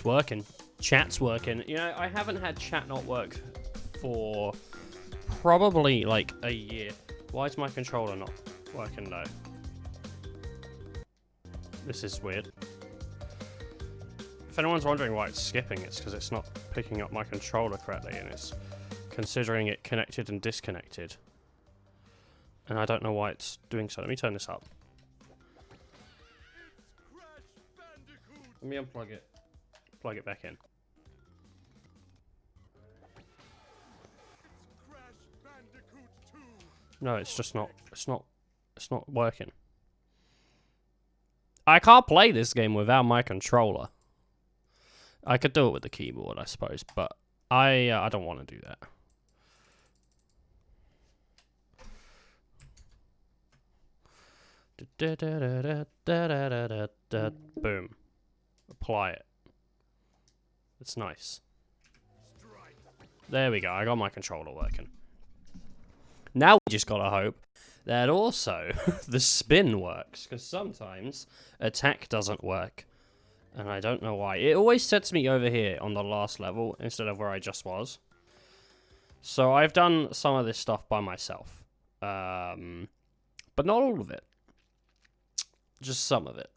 it's working. Chat's working. You know, I haven't had chat not work for probably like a year. Why is my controller not working though? This is weird. If anyone's wondering why it's skipping, it's because it's not picking up my controller correctly and it's considering it connected and disconnected. And I don't know why it's doing so. Let me turn this up. Let me unplug it. Plug it back in. No, it's just not. It's not working. I can't play this game without my controller. I could do it with the keyboard, I suppose, but I don't want to do that. Boom. Apply it. It's nice. There we go. I got my controller working. Now we just gotta hope that also the spin works, because sometimes attack doesn't work. And I don't know why. It always sets me over here on the last level instead of where I just was. So I've done some of this stuff by myself. But not all of it. Just some of it.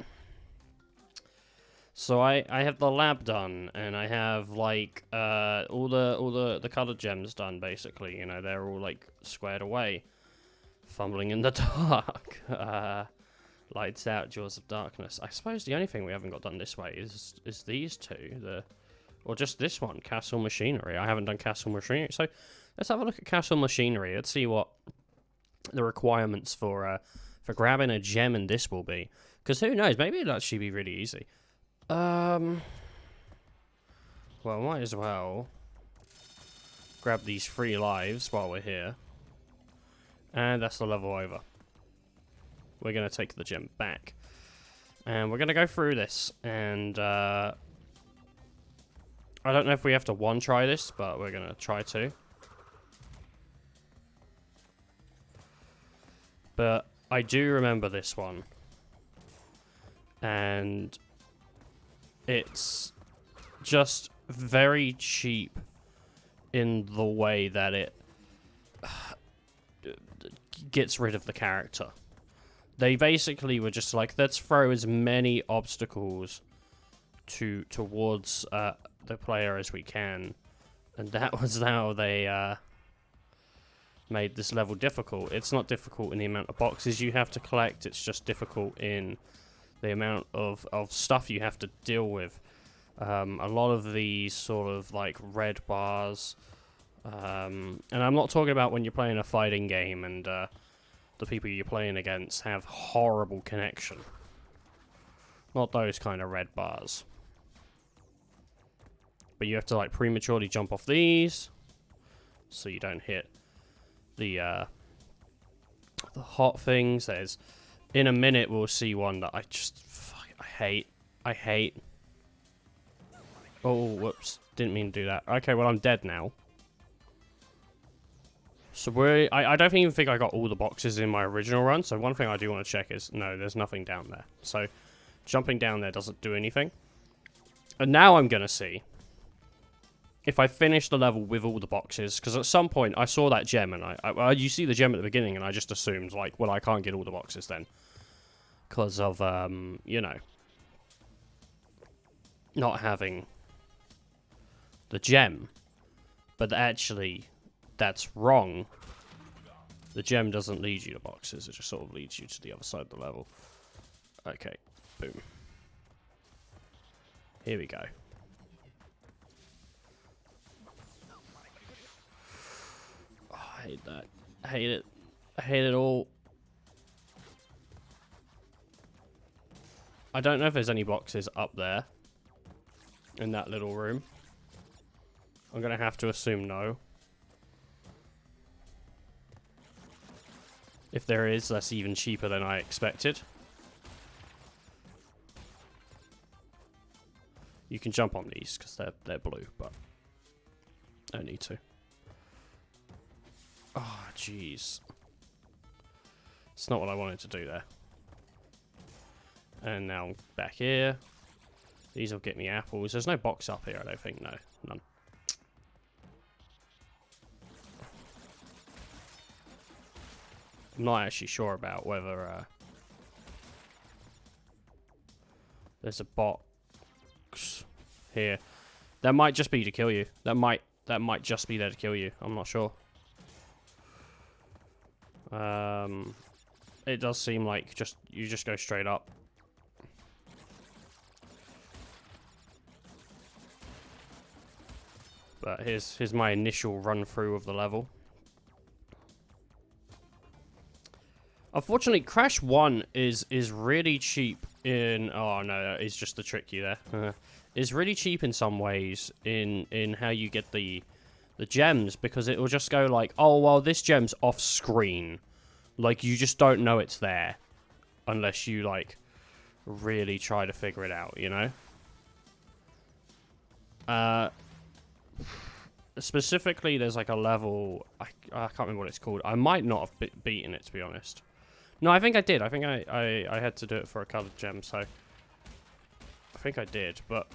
So I have the lab done, and I have like all the colored gems done basically. You know, they're all like squared away. Fumbling in the dark. Lights out, Jaws of Darkness. I suppose the only thing we haven't got done this way is these two, or just this one, Castle Machinery. I haven't done Castle Machinery, so let's have a look at Castle Machinery. Let's see what the requirements for grabbing a gem in this will be. Because who knows, maybe it'll actually be really easy. Well, might as well grab these 3 lives while we're here. And that's the level over. We're going to take the gem back. And we're going to go through this. And I don't know if we have to one-try this, but we're going to try to. But I do remember this one. And it's just very cheap in the way that it gets rid of the character. They basically were just like, let's throw as many obstacles towards the player as we can. And that was how they made this level difficult. It's not difficult in the amount of boxes you have to collect, it's just difficult in the amount of stuff you have to deal with. A lot of these sort of like red bars. And I'm not talking about when you're playing a fighting game and the people you're playing against have horrible connection. Not those kind of red bars. But you have to like prematurely jump off these so you don't hit the hot things. There's, in a minute we'll see one that I just I hate. Oh, whoops, didn't mean to do that. Okay, well I'm dead now. So I don't even think I got all the boxes in my original run, so one thing I do want to check is, no, there's nothing down there. So, jumping down there doesn't do anything. And now I'm going to see if I finish the level with all the boxes, because at some point I saw that gem, and you see the gem at the beginning, and I just assumed, like, well, I can't get all the boxes then. Because of, you know, not having the gem. But actually, that's wrong. The gem doesn't lead you to boxes, it just sort of leads you to the other side of the level. Okay, boom. Here we go. Oh, I hate that. I hate it. I hate it all. I don't know if there's any boxes up there in that little room. I'm gonna have to assume no. If there is, that's even cheaper than I expected. You can jump on these because they're blue, but I don't need to. Oh, jeez. It's not what I wanted to do there. And now I'm back here. These will get me apples. There's no box up here, I don't think. No, none. I'm not actually sure about whether there's a box here. That might just be to kill you. That might just be there to kill you. I'm not sure. It does seem like you just go straight up. But here's my initial run through of the level. Unfortunately, Crash 1 is really cheap in... Oh, no, it's just to trick you there. It's really cheap in some ways in how you get the gems, because it will just go like, oh, well, this gem's off screen. Like, you just don't know it's there unless you, like, really try to figure it out, you know? Specifically, there's, like, a level... I can't remember what it's called. I might not have beaten it, to be honest. No, I think I did. I think I had to do it for a colored gem, so... I think I did, but...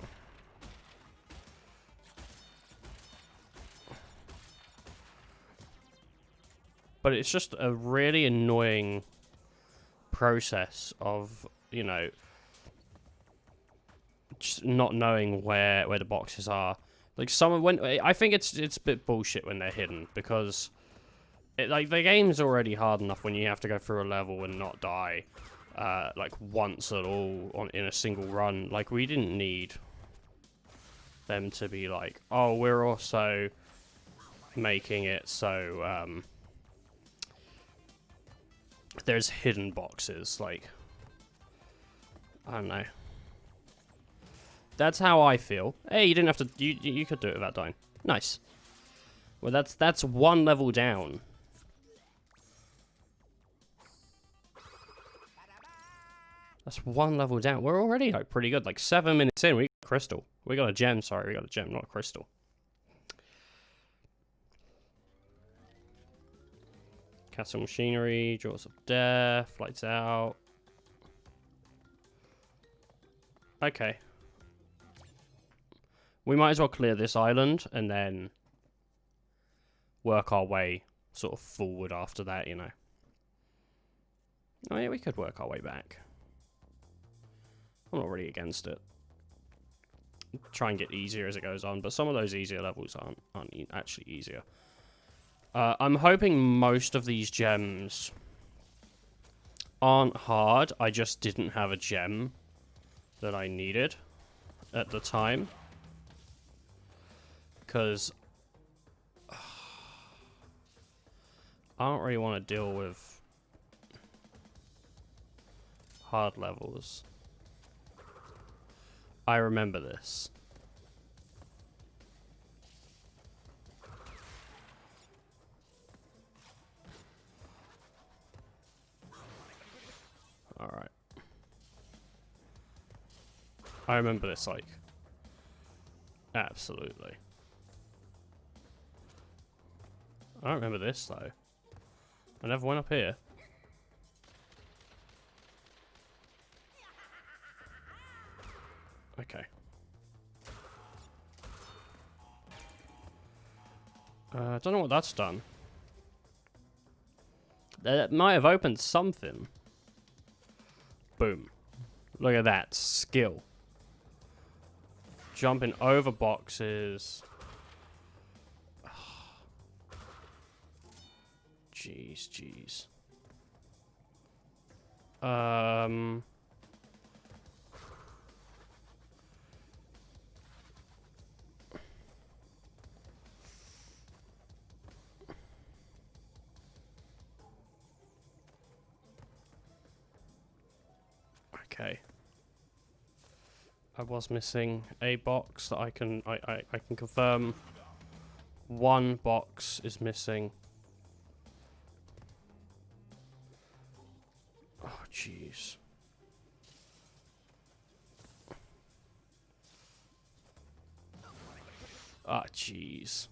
But it's just a really annoying process of, you know... just not knowing where the boxes are. Like, I think it's a bit bullshit when they're hidden, because... like, the game's already hard enough when you have to go through a level and not die, like, once at all in a single run. Like, we didn't need them to be like, oh, we're also making it so, there's hidden boxes. Like, I don't know. That's how I feel. Hey, you didn't have to, you could do it without dying. Nice. Well, that's one level down. That's one level down. We're already, like, pretty good. Like, 7 minutes in, we got a crystal. We got a gem, sorry. We got a gem, not a crystal. Castle machinery, Jaws of Death, lights out. Okay. We might as well clear this island and then work our way sort of forward after that, you know. Oh yeah, we could work our way back. I'm not really against it. Try and get easier as it goes on, but some of those easier levels aren't actually easier. I'm hoping most of these gems aren't hard. I just didn't have a gem that I needed at the time. Because I don't really want to deal with hard levels. I remember this. Alright. I remember this, like, absolutely. I don't remember this, though. I never went up here. Okay. I don't know what that's done. That might have opened something. Boom. Look at that. Skill. Jumping over boxes. Jeez, jeez. Okay. I was missing a box that I can confirm. One box is missing. Oh jeez. Ah jeez.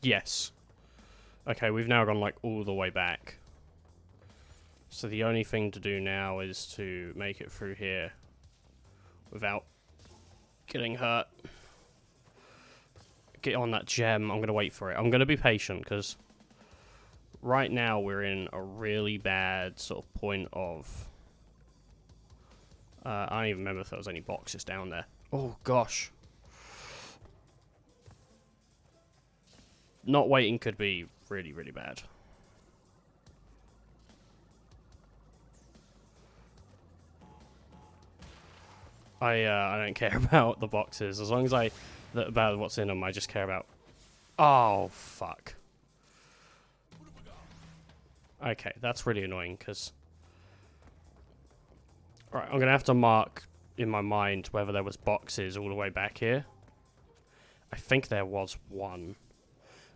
Yes. Okay, we've now gone, like, all the way back. So the only thing to do now is to make it through here without getting hurt. Get on that gem. I'm going to wait for it. I'm going to be patient, because right now we're in a really bad sort of point of... I don't even remember if there was any boxes down there. Oh, gosh. Not waiting could be really, really bad. I don't care about the boxes. As long as about what's in them, I just care about... Oh, fuck. Okay, that's really annoying, because... Right, I'm going to have to mark in my mind whether there was boxes all the way back here. I think there was one,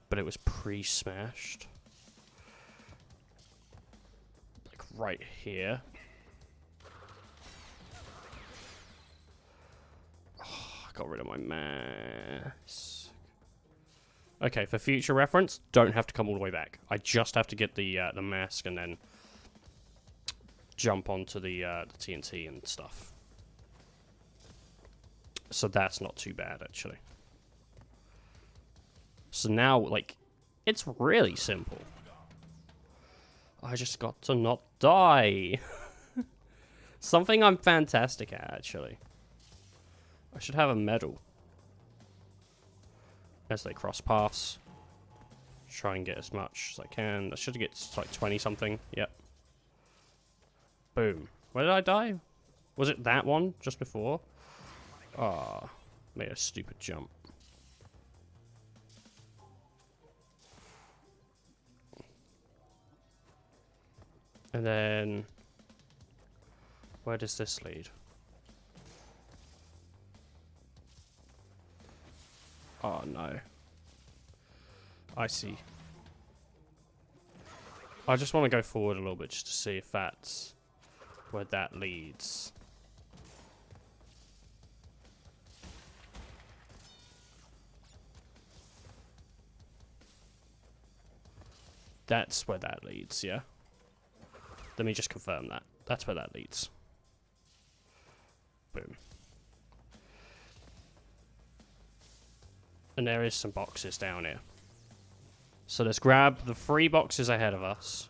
but it was pre-smashed. Like, right here. Oh, I got rid of my mask. Okay, for future reference, don't have to come all the way back. I just have to get the mask and then jump onto the TNT and stuff. So that's not too bad, actually. So now, like, it's really simple. I just got to not die. Something I'm fantastic at, actually. I should have a medal. As they cross paths. Try and get as much as I can. I should get like 20 something. Yep. Boom. Where did I die? Was it that one just before? Ah, oh, made a stupid jump. And then where does this lead? Oh no. I see. I just want to go forward a little bit just to see if that's where that leads. That's where that leads, yeah? Let me just confirm that. That's where that leads. Boom. And there is some boxes down here. So let's grab the 3 boxes ahead of us.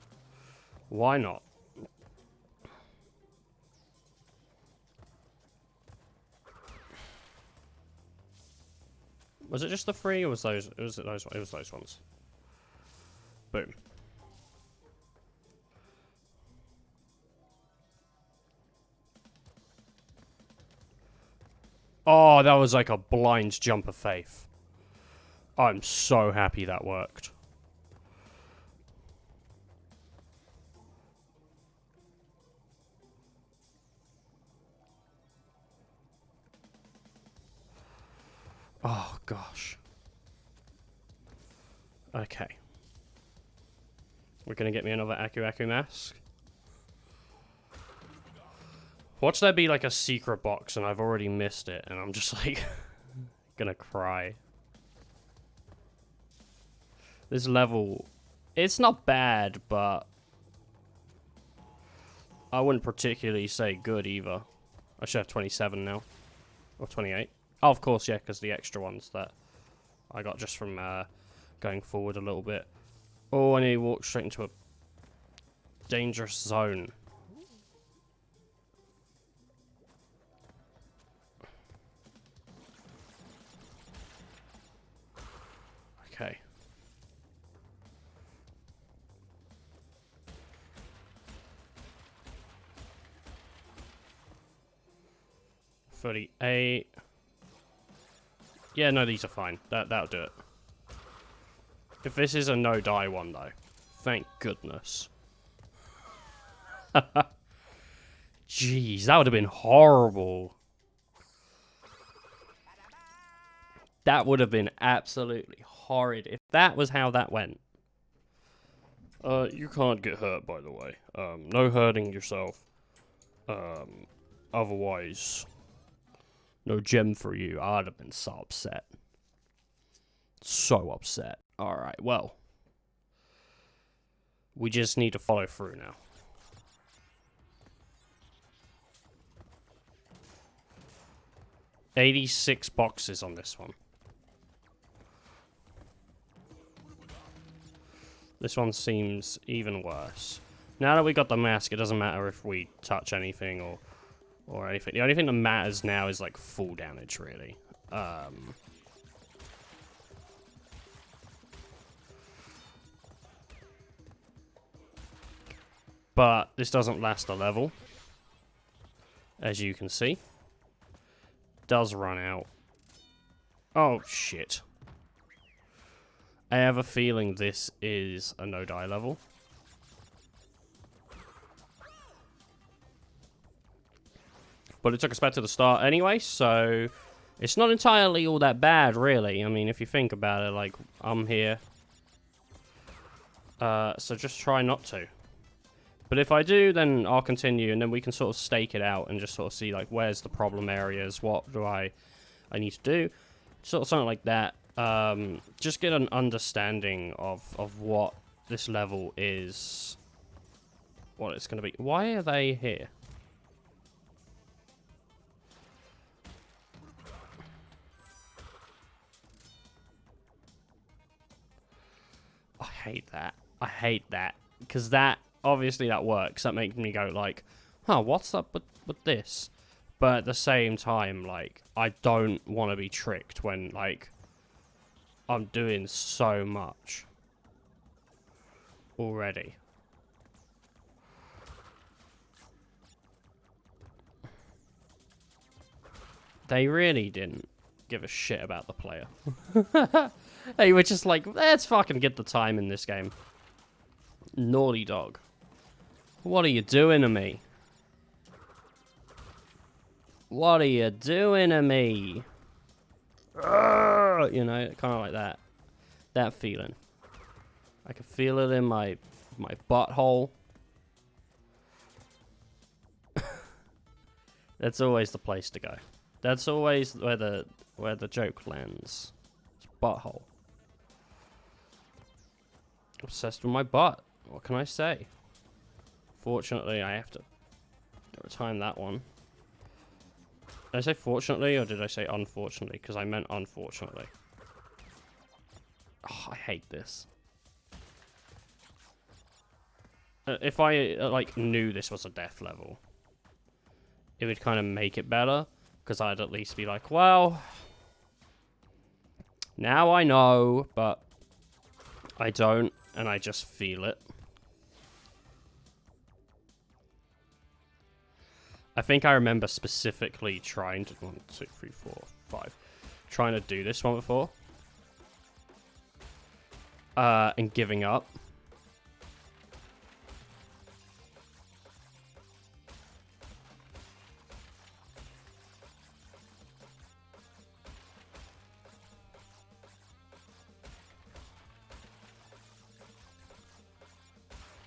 Why not? Was it just the 3 or was those? It was those ones. Boom. Oh, that was like a blind jump of faith. I'm so happy that worked. Oh, gosh. Okay. We're going to get me another Aku Aku mask. Watch there be like a secret box and I've already missed it and I'm just like gonna cry. This level, it's not bad, but I wouldn't particularly say good either. I should have 27 now. Or 28. Oh, of course, yeah, because the extra ones that I got just from going forward a little bit. Oh, I need to walk straight into a dangerous zone. Okay. $38. Yeah, no, these are fine. That'll do it. If this is a no-die one, though, thank goodness. Jeez, that would have been horrible. That would have been absolutely horrid if that was how that went. You can't get hurt, by the way. No hurting yourself. Otherwise, no gem for you. I'd have been so upset. So upset. Alright, well. We just need to follow through now. $86 boxes on this one. This one seems even worse. Now that we got the mask, it doesn't matter if we touch anything or anything. The only thing that matters now is like full damage, really. But this doesn't last a level, as you can see. Does run out. Oh shit. I have a feeling this is a no-die level. But it took us back to the start anyway, so it's not entirely all that bad, really. I mean, if you think about it, like, I'm here. So just try not to. But if I do, then I'll continue, and then we can sort of stake it out and just sort of see, like, where's the problem areas, what do I need to do, sort of something like that. Just get an understanding of what this level is, what it's going to be. Why are they here? I hate that. I hate that. Because that, obviously that works. That makes me go like, huh, what's up with this? But at the same time, like, I don't want to be tricked when, like, I'm doing so much already. They really didn't give a shit about the player. They were just like, let's fucking get the time in this game. Naughty dog. What are you doing to me? What are you doing to me? You know, kind of like that. That feeling. I can feel it in my butthole. That's always the place to go. That's always where the joke lands. It's butthole. Obsessed with my butt. What can I say? Fortunately, I have to time that one. Did I say fortunately, or did I say unfortunately? Because I meant unfortunately. Oh, I hate this. If I, like, knew this was a death level, it would kind of make it better. Because I'd at least be like, well, now I know, but I don't, and I just feel it. I think I remember specifically trying to 1, 2, 3, 4, 5, trying to do this one before, and giving up.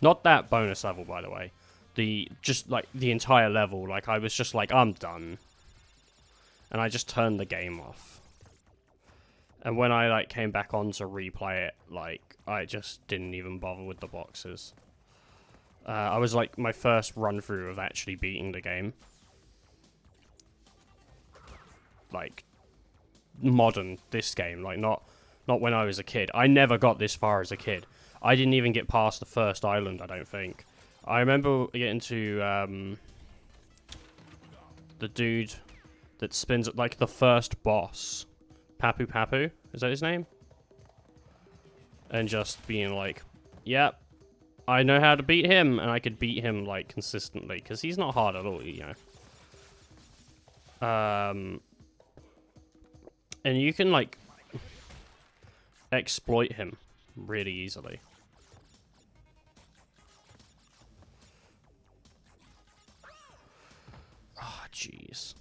Not that bonus level, by the way. Just like the entire level, like I was just like, I'm done. And I just turned the game off. And when I like came back on to replay it, like I just didn't even bother with the boxes. I was like my first run through of actually beating the game. Like modern this game, like not when I was a kid. I never got this far as a kid. I didn't even get past the first island, I don't think. I remember getting to the dude that spins like the first boss, Papu Papu, is that his name? And just being like, yep, I know how to beat him, and I could beat him like consistently because he's not hard at all, you know. And you can like exploit him really easily. Oh, jeez.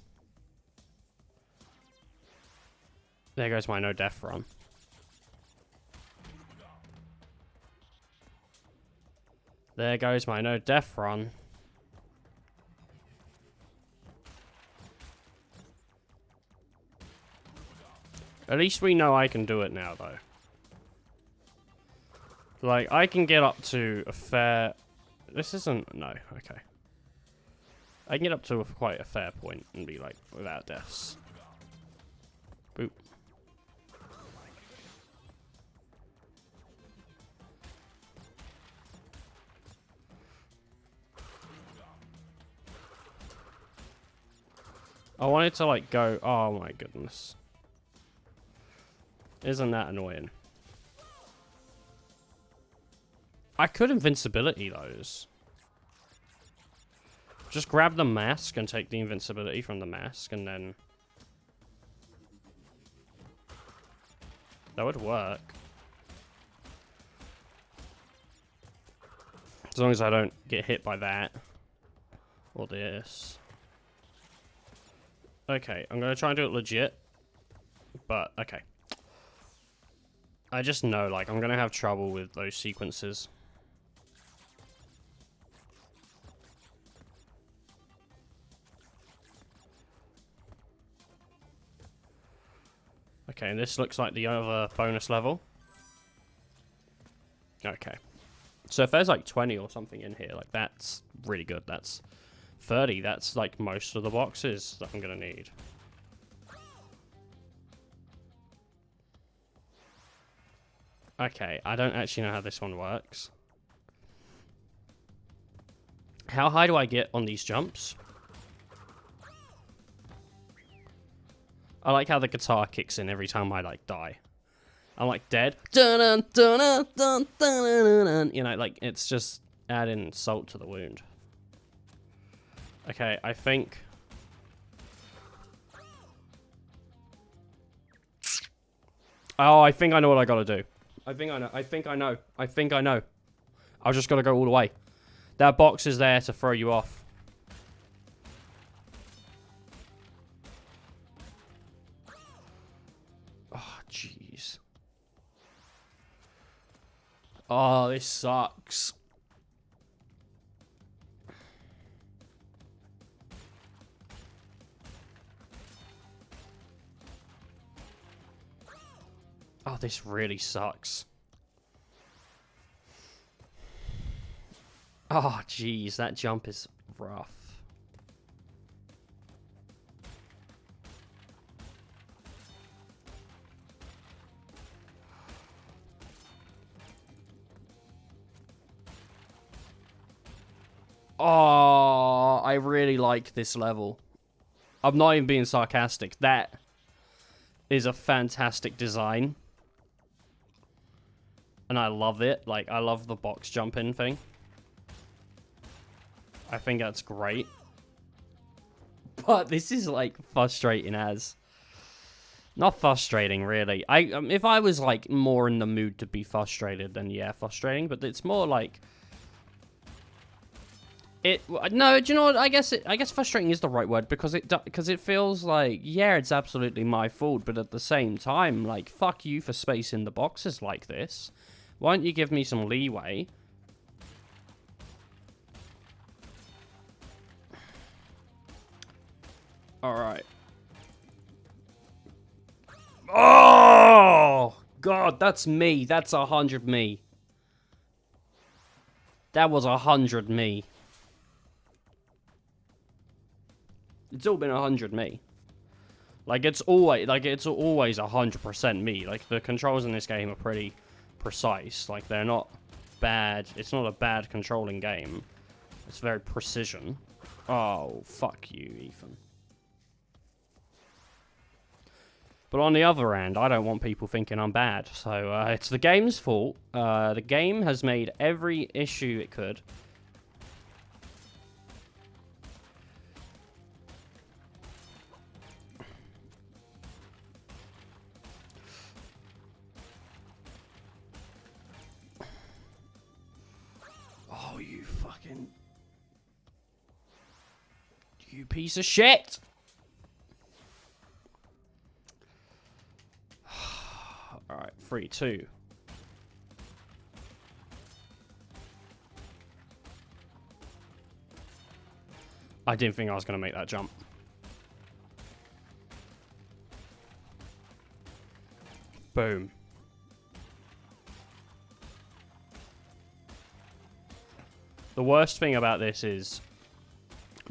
There goes my no death run. There goes my no death run. At least we know I can do it now, though. Like, I can get up to a fair... This isn't... No, okay. I can get up to quite a fair point and be, like, without deaths. Boop. I wanted to, like, go... Oh, my goodness. Isn't that annoying? I could invincibility those. Just grab the mask and take the invincibility from the mask, and then... That would work. As long as I don't get hit by that. Or this. Okay, I'm going to try and do it legit. But, okay. I just know, like, I'm going to have trouble with those sequences. Okay, and this looks like the other bonus level. Okay. So if there's like 20 or something in here, like that's really good. That's 30. That's like most of the boxes that I'm going to need. Okay, I don't actually know how this one works. How high do I get on these jumps? I like how the guitar kicks in every time I, like, die. I'm, like, dead. Dun, dun, dun, dun, dun, dun. You know, like, it's just adding salt to the wound. Okay, I think... Oh, I think I know what I gotta do. I think I know. I've just gotta go all the way. That box is there to throw you off. Oh, jeez. Oh, this sucks. Oh, this really sucks. Oh, jeez, that jump is rough. Oh, I really like this level. I'm not even being sarcastic. That is a fantastic design. And I love it. Like, I love the box jumping thing. I think that's great. But this is, like, frustrating as... Not frustrating, really. If I was, like, more in the mood to be frustrated, then yeah, frustrating. But it's more like... No, do you know what? I guess frustrating is the right word, because it feels like, yeah, it's absolutely my fault, but at the same time, like, fuck you for spacing the boxes like this. Why don't you give me some leeway? Alright. Oh! God, that's me. That's 100 me. That was 100 me. It's all been 100 me. Like, it's always 100% me. Like, the controls in this game are pretty precise. Like, they're not bad. It's not a bad controlling game. It's very precision. Oh, fuck you, Ethan. But on the other hand, I don't want people thinking I'm bad. So, it's the game's fault. The game has made every issue it could. Oh, you fucking... You piece of shit! Alright, 3, 2. I didn't think I was going to make that jump. Boom. The worst thing about this is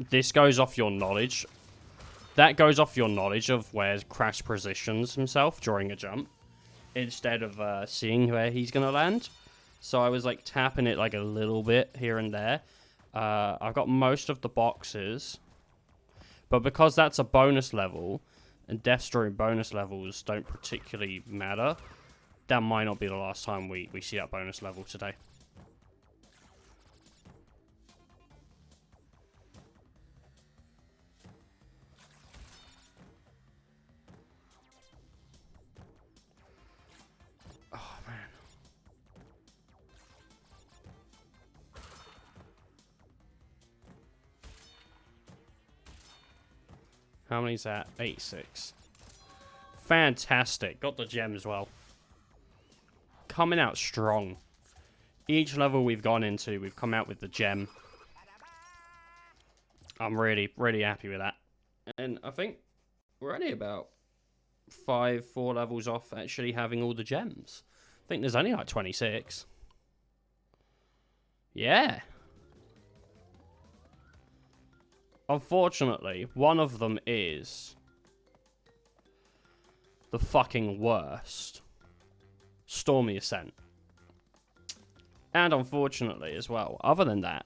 this goes off your knowledge. That goes off your knowledge of where Crash positions himself during a jump instead of seeing where he's going to land. So I was like tapping it like a little bit here and there. I've got most of the boxes. But because that's a bonus level, and Death Story bonus levels don't particularly matter, that might not be the last time we see that bonus level today. Oh, man. How many's that? 86. Fantastic. Got the gem as well. Coming out strong. Each level we've gone into, we've come out with the gem. I'm really, really happy with that. And I think we're only about 4 levels off actually having all the gems. I think there's only like 26. Yeah. Unfortunately, one of them is the fucking worst. Stormy Ascent. And unfortunately as well, other than that,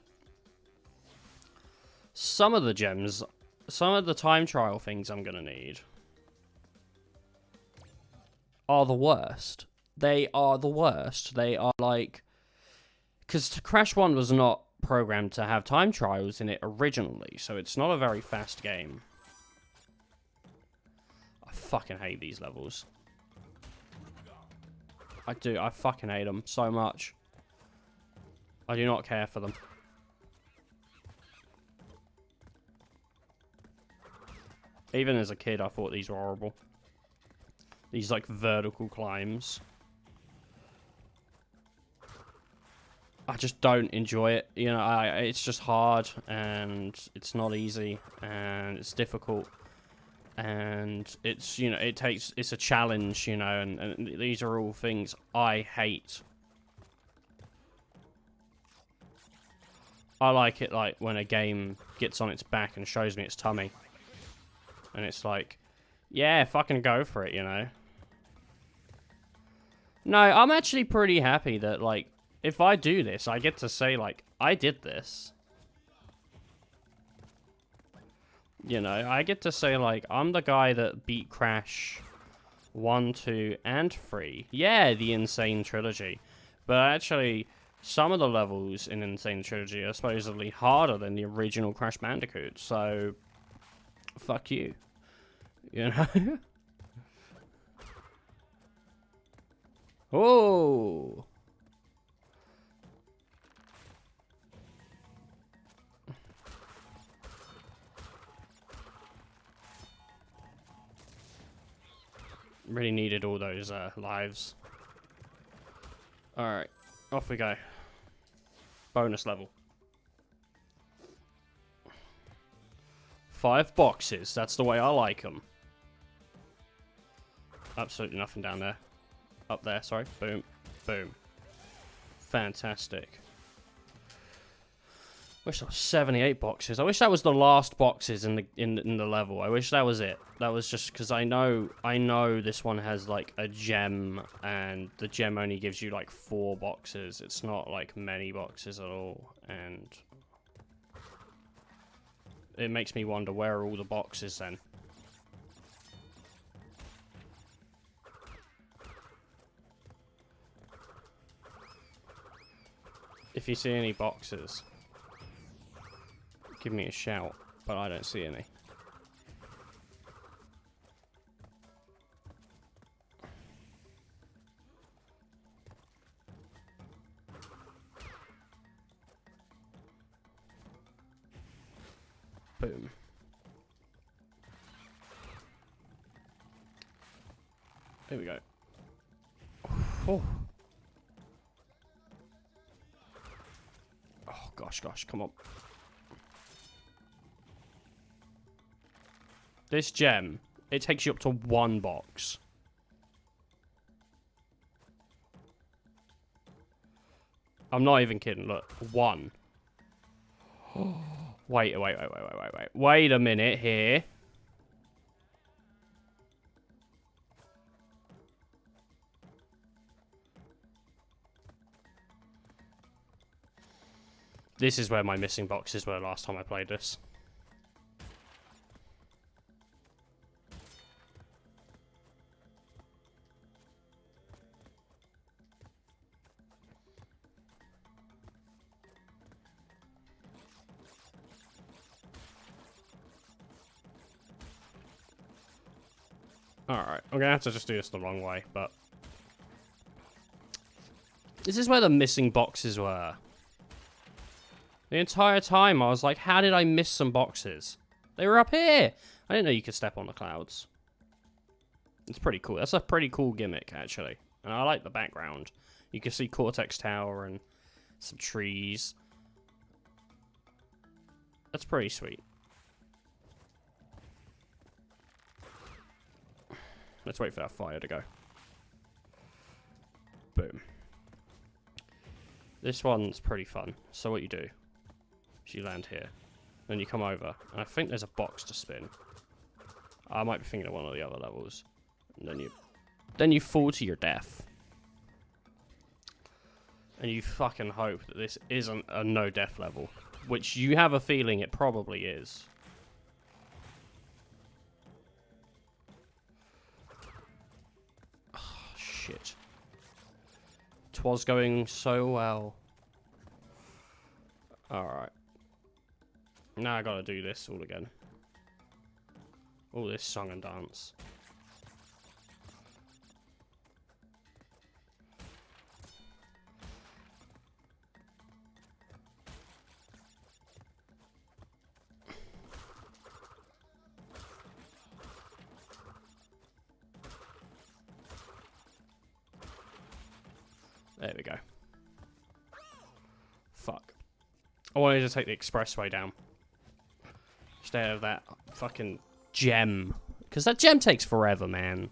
some of the gems, some of the time trial things I'm going to need are the worst. They are the worst. They are like... Because Crash 1 was not programmed to have time trials in it originally, so it's not a very fast game. I fucking hate these levels. I do. I fucking hate them so much. I do not care for them. Even as a kid, I thought these were horrible. These, like, vertical climbs. I just don't enjoy it. You know, it's just hard, and it's not easy, and it's difficult. And it's, you know, it's a challenge, you know, and these are all things I hate. I like it, like, when a game gets on its back and shows me its tummy. And it's like, yeah, fucking go for it, you know. No, I'm actually pretty happy that, like, if I do this, I get to say, like, I did this. You know, I get to say, like, I'm the guy that beat Crash 1, 2, and 3. Yeah, the Insane Trilogy. But actually, some of the levels in Insane Trilogy are supposedly harder than the original Crash Bandicoot. So, fuck you. You know? Oh! Really needed all those lives. Alright, off we go. Bonus level. 5 boxes, that's the way I like them. Absolutely nothing down there. Up there, sorry. Boom. Boom. Fantastic. Wish there was 78 boxes. I wish that was the last boxes in the level. I wish that was it. That was just because I know this one has like a gem, and the gem only gives you like 4 boxes. It's not like many boxes at all, and it makes me wonder, where are all the boxes then? If you see any boxes, give me a shout, but I don't see any. Boom. There we go. Oh. Oh, gosh, come on. This gem, it takes you up to 1 box. I'm not even kidding, look. 1. Wait a minute here. This is where my missing boxes were last time I played this. Alright, I'm gonna have to just do this the wrong way, but... This is where the missing boxes were. The entire time I was like, how did I miss some boxes? They were up here! I didn't know you could step on the clouds. It's pretty cool. That's a pretty cool gimmick, actually. And I like the background. You can see Cortex Tower and some trees. That's pretty sweet. Let's wait for that fire to go. Boom. This one's pretty fun. So what you do is you land here. Then you come over. And I think there's a box to spin. I might be thinking of one of the other levels. And then you fall to your death. And you fucking hope that this isn't a no-death level. Which you have a feeling it probably is. Oh, shit. 'Twas going so well. Alright. Now I gotta do this all again. All this song and dance. There we go. Fuck. I wanted to take the expressway down. Instead of that fucking gem. Because that gem takes forever, man.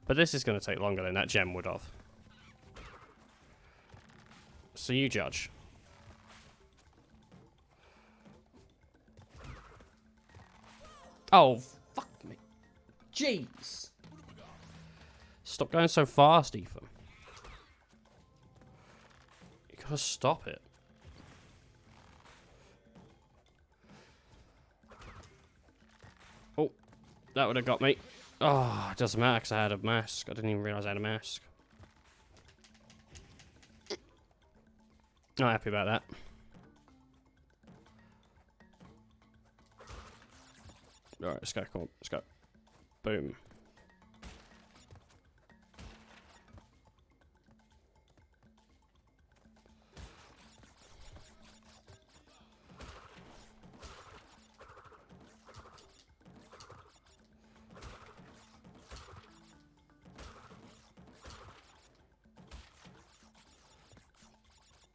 But this is going to take longer than that gem would have. So you judge. Oh, fuck me. Jeez. Stop going so fast, Ethan. You gotta stop it. Oh, that would have got me. Oh, it doesn't matter because I had a mask. I didn't even realise I had a mask. Not happy about that. Alright, let's go. Come on, let's go. Boom.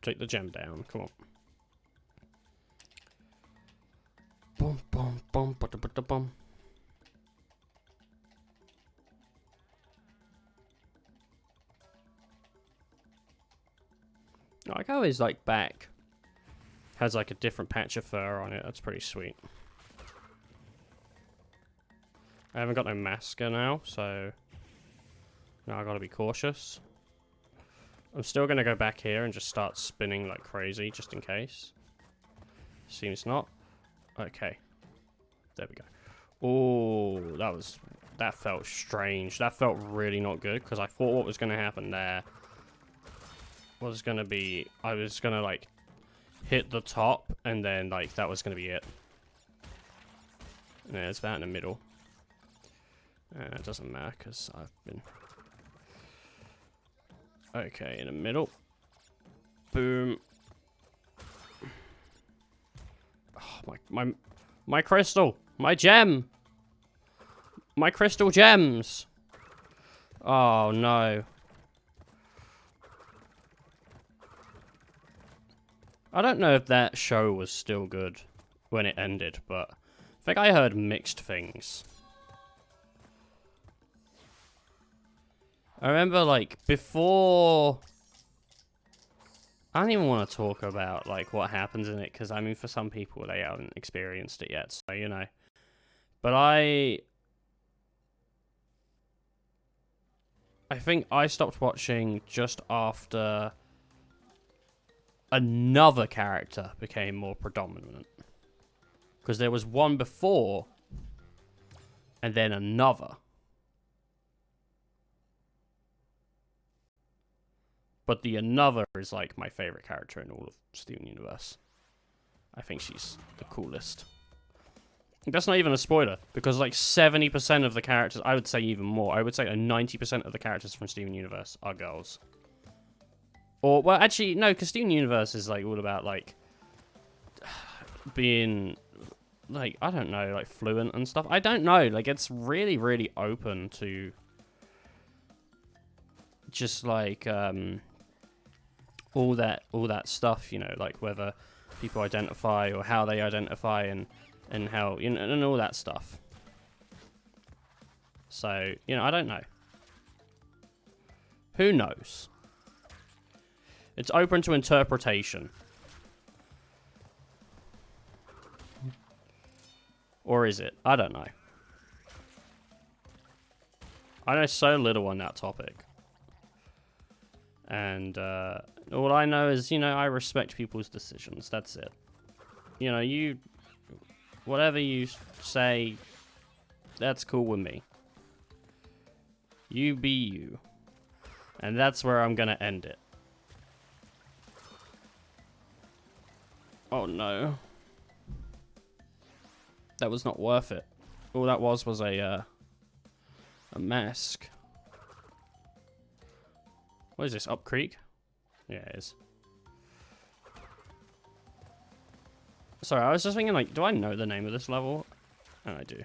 Take the gem down. Come on. Boom, boom, boom, ba da ba da bum. I like how his like back has like a different patch of fur on it. That's pretty sweet. I haven't got no masker now, so now I gotta be cautious. I'm still gonna go back here and just start spinning like crazy, just in case. Seems not. Okay. There we go. Oh, that felt strange. That felt really not good, because I thought what was gonna happen there was gonna be, I was gonna like hit the top, and then like that was gonna be it. And there's that in the middle. It doesn't matter, because I've been... Okay, in the middle. Boom. Oh, my crystal. My gem. My crystal gems. Oh, no. I don't know if that show was still good when it ended, but I think I heard mixed things. I remember, like, before I don't even want to talk about like what happens in it because I mean, for some people they haven't experienced it yet, so you know. But I think I stopped watching just after another character became more predominant. Because there was one before, and then another. But the another is like my favorite character in all of Steven Universe. I think she's the coolest. That's not even a spoiler, because like 70% of the characters, I would say even more, I would say 90% of the characters from Steven Universe are girls. Or, well, actually, no, because Steven Universe is like all about like being, like, I don't know, like fluent and stuff. I don't know, like it's really, really open to just like all that stuff, you know, like whether people identify or how they identify and how, you know, and all that stuff. So, you know, I don't know. Who knows? It's open to interpretation. Or is it? I don't know. I know so little on that topic. And all I know is, you know, I respect people's decisions. That's it. You know, whatever you say, that's cool with me. You be you. And that's where I'm gonna end it. Oh no. That was not worth it. All that was a mask. What is this, Up Creek? Yeah, it is. Sorry, I was just thinking, like, do I know the name of this level? And I do.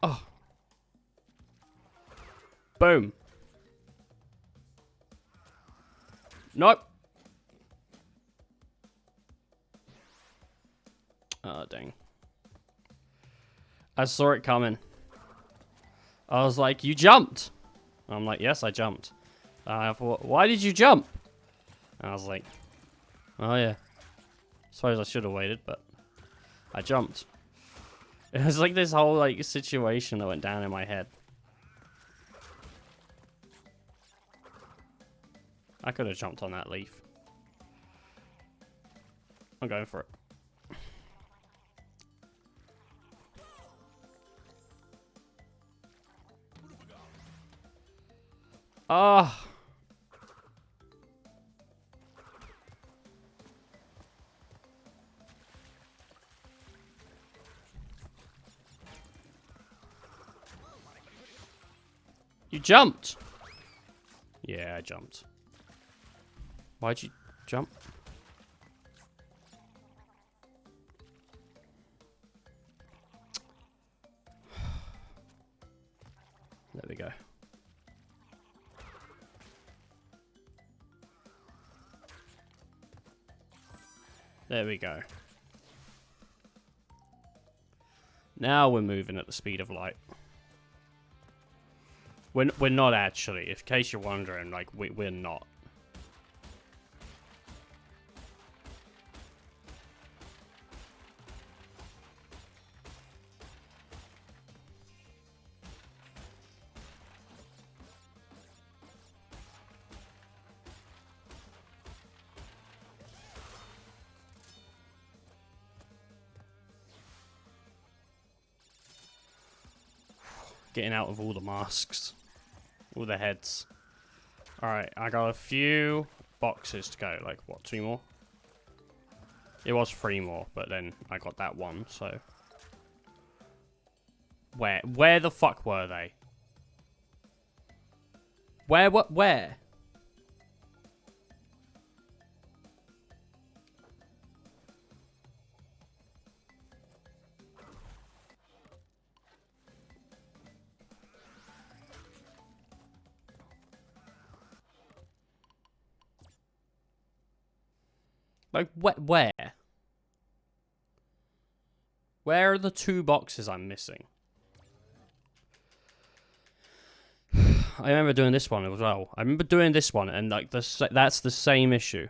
Oh. Boom. Nope. Oh, dang. I saw it coming. I was like, you jumped. I'm like, yes, I jumped. I thought, why did you jump? And I was like, oh yeah. Suppose I should have waited, but I jumped. It was like this whole like situation that went down in my head. I could have jumped on that leaf. I'm going for it. Ah. You jumped. Yeah, I jumped. Why'd you jump? There we go. There we go. Now we're moving at the speed of light. We're not actually, in case you're wondering, like, we're not. Getting out of all the masks. All the heads. Alright, I got a few boxes to go. Like, what, 2 more? It was 3 more, but then I got that one, so... Where the fuck were they? Where? Like, where? Where are the 2 boxes I'm missing? I remember doing this one as well. I remember doing this one, and like that's the same issue.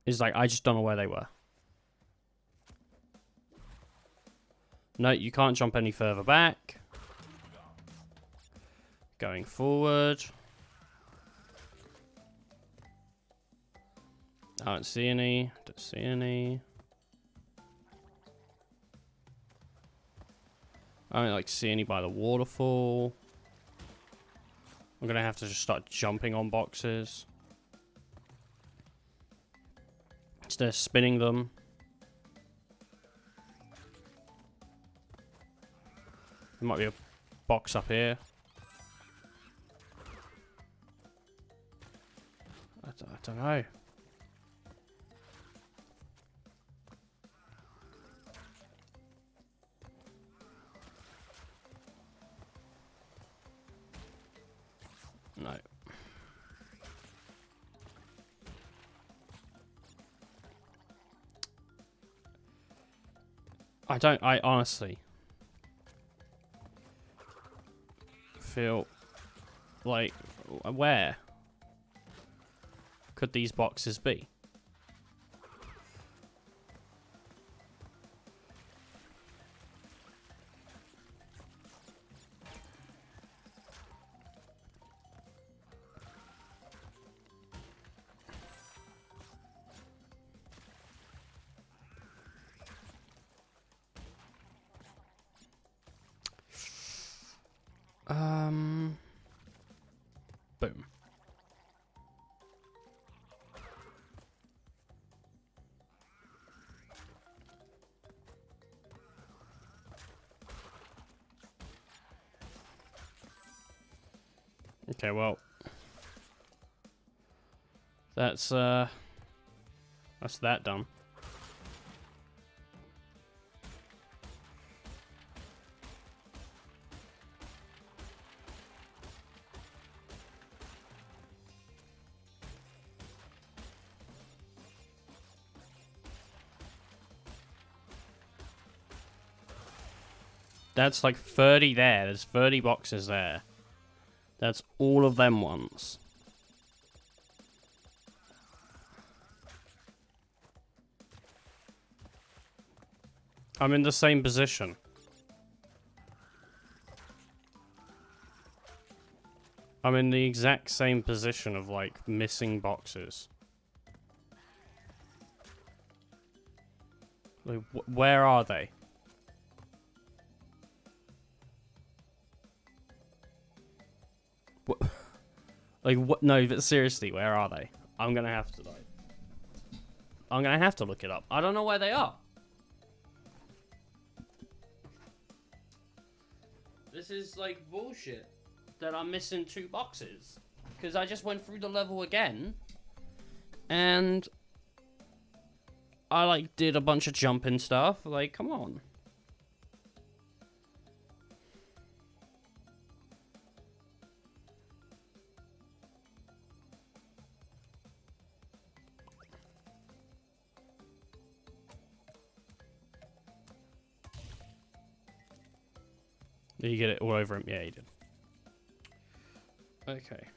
Is like I just don't know where they were. No, you can't jump any further back. Going forward. I don't see any. Don't see any. I don't like see any by the waterfall. I'm gonna have to just start jumping on boxes instead of spinning them. There might be a box up here. I don't know. No. I honestly feel like, where could these boxes be? Boom. Okay, well, that's that done. That's like 30 there. There's 30 boxes there. That's all of them ones. I'm in the same position. I'm in the exact same position of, like, missing boxes. Like, where are they? Like, what? No, but seriously, where are they? I'm gonna have to, like... I'm gonna have to look it up. I don't know where they are. This is, like, bullshit. That I'm missing 2 boxes. Because I just went through the level again. And... I, like, did a bunch of jumping stuff. Like, come on. Did you get it all over him? Yeah, you did. Okay.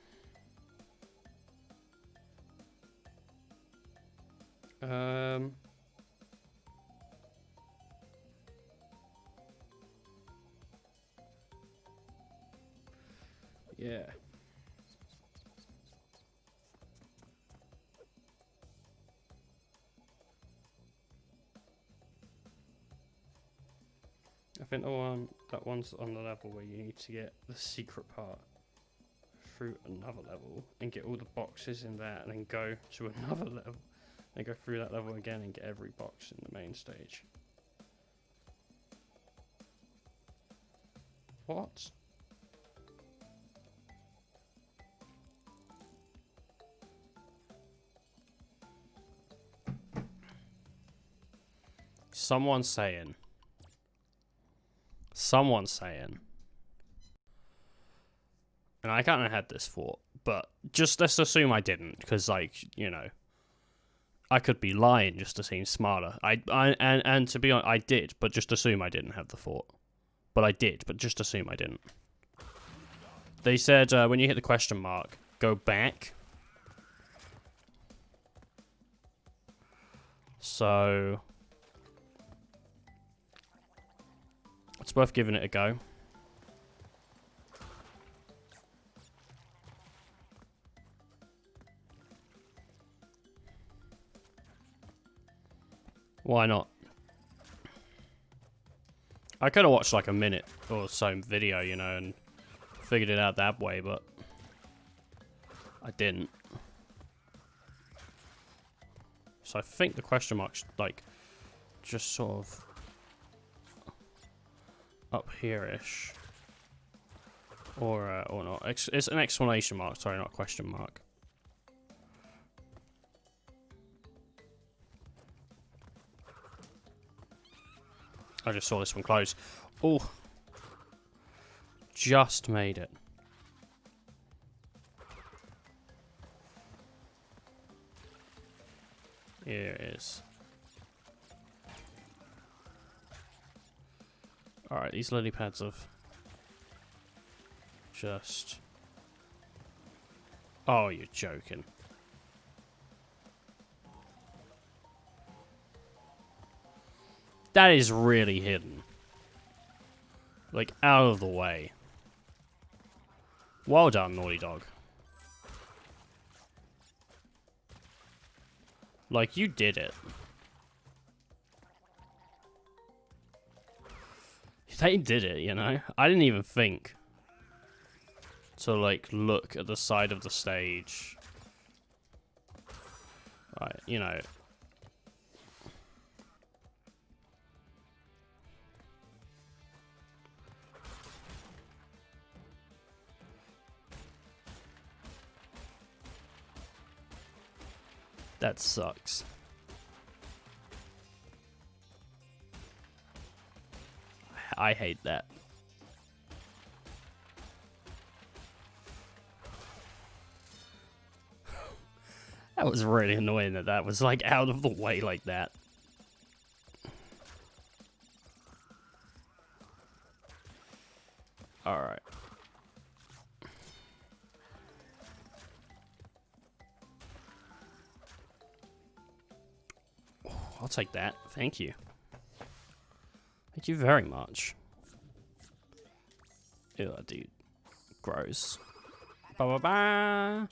Yeah. I think that one's on the level where you need to get the secret part through another level and get all the boxes in there and then go to another level and go through that level again and get every box in the main stage. What? Someone's saying. And I kind of had this thought, but just let's assume I didn't, because, like, you know, I could be lying just to seem smarter. And to be honest, I did, but just assume I didn't have the fort. But I did, but just assume I didn't. They said when you hit the question mark, go back. So it's worth giving it a go. Why not? I could have watched like a minute or so video, you know, and figured it out that way, but I didn't. So I think the question mark's like just sort of up here-ish. Or not. It's an exclamation mark, sorry, not a question mark. I just saw this one close. Oh. Just made it. Here it is. Alright, these lily pads have just... Oh, you're joking. That is really hidden. Like, out of the way. Well done, Naughty Dog. Like, you did it. They did it, you know? I didn't even think to, like, look at the side of the stage. Right, you know... That sucks. I hate that. That was really annoying that that was like out of the way like that. Alright. I'll take that. Thank you. Thank you very much. Ew, that dude. Gross. Ba-ba-ba!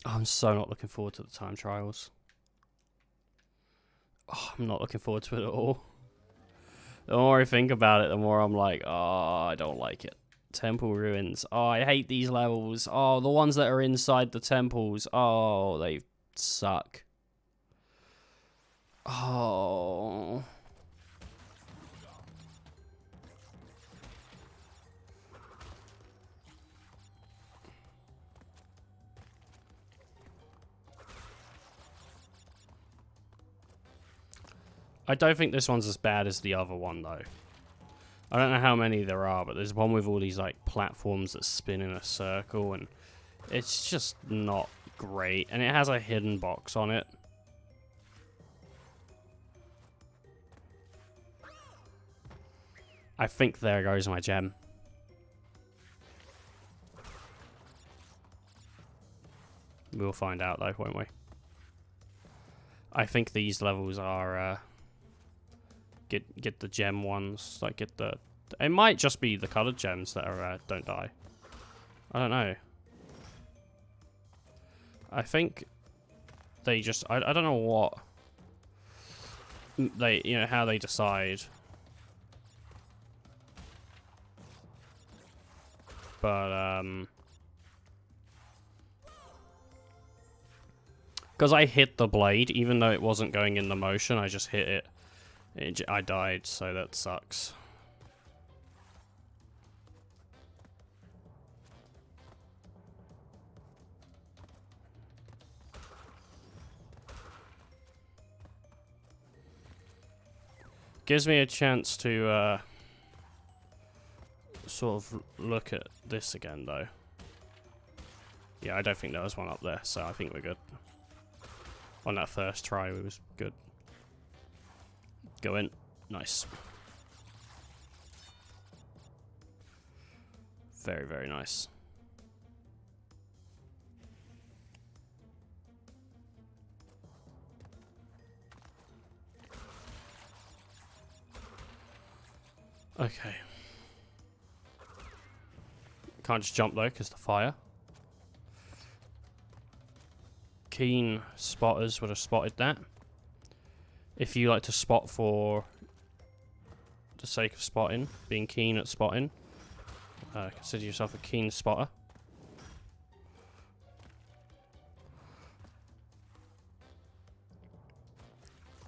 Oh, I'm so not looking forward to the time trials. Oh, I'm not looking forward to it at all. The more I think about it, the more I'm like, oh, I don't like it. Temple ruins. Oh, I hate these levels. Oh, the ones that are inside the temples. Oh, they suck. Oh. I don't think this one's as bad as the other one, though. I don't know how many there are, but there's one with all these, like, platforms that spin in a circle, and it's just not great. And it has a hidden box on it. I think there goes my gem. We'll find out, though, won't we? I think these levels are, get the gem ones, like get the... It might just be the colored gems that are, don't die. I don't know. I think they just... I don't know what... They, you know, how they decide. But, because I hit the blade, even though it wasn't going in the motion, I just hit it. I died, so that sucks. Gives me a chance to sort of look at this again, though. Yeah, I don't think there was one up there, so I think we're good. On that first try, it was good. Go in. Nice. Very, very nice. Okay. Can't just jump though, because the fire. Keen spotters would have spotted that. If you like to spot for the sake of spotting, being keen at spotting, consider yourself a keen spotter.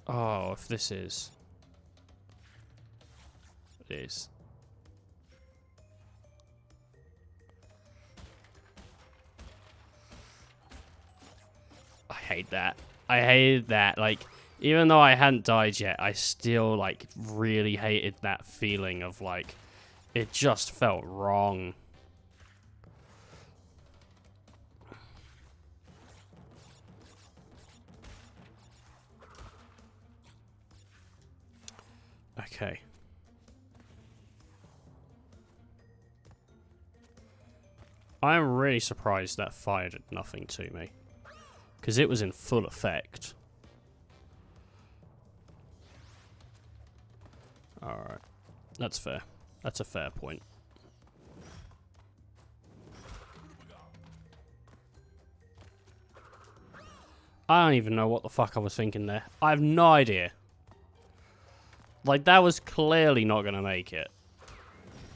Oh, if this is... It is. I hate that. I hated that. Like, even though I hadn't died yet, I still, like, really hated that feeling of, like, it just felt wrong. Okay. I'm really surprised that fire did nothing to me. Because it was in full effect. Alright. That's fair. That's a fair point. I don't even know what the fuck I was thinking there. I have no idea. Like, that was clearly not going to make it.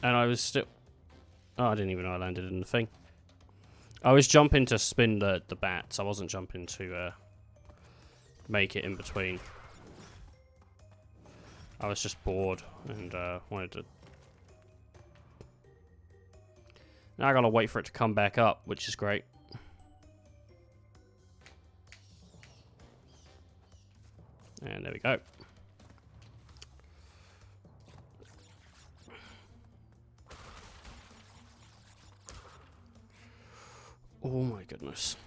And I was still... Oh, I didn't even know I landed in the thing. I was jumping to spin the bats. I wasn't jumping to make it in between. I was just bored and wanted to... Now I gotta wait for it to come back up, which is great. And there we go. Oh my goodness.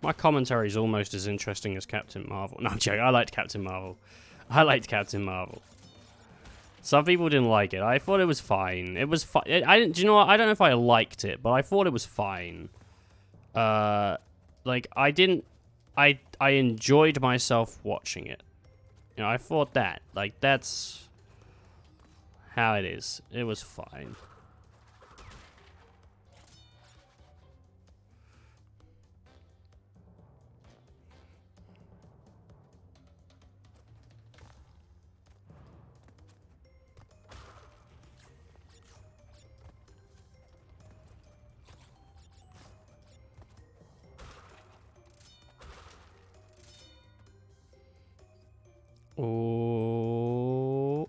My commentary is almost as interesting as Captain Marvel. No, I'm joking. I liked Captain Marvel. I liked Captain Marvel. Some people didn't like it. I thought it was fine. It was fine. I didn't. Do you know what? I don't know if I liked it, but I thought it was fine. Like I didn't. I enjoyed myself watching it. You know, I thought that. Like that's how it is. It was fine. Oh.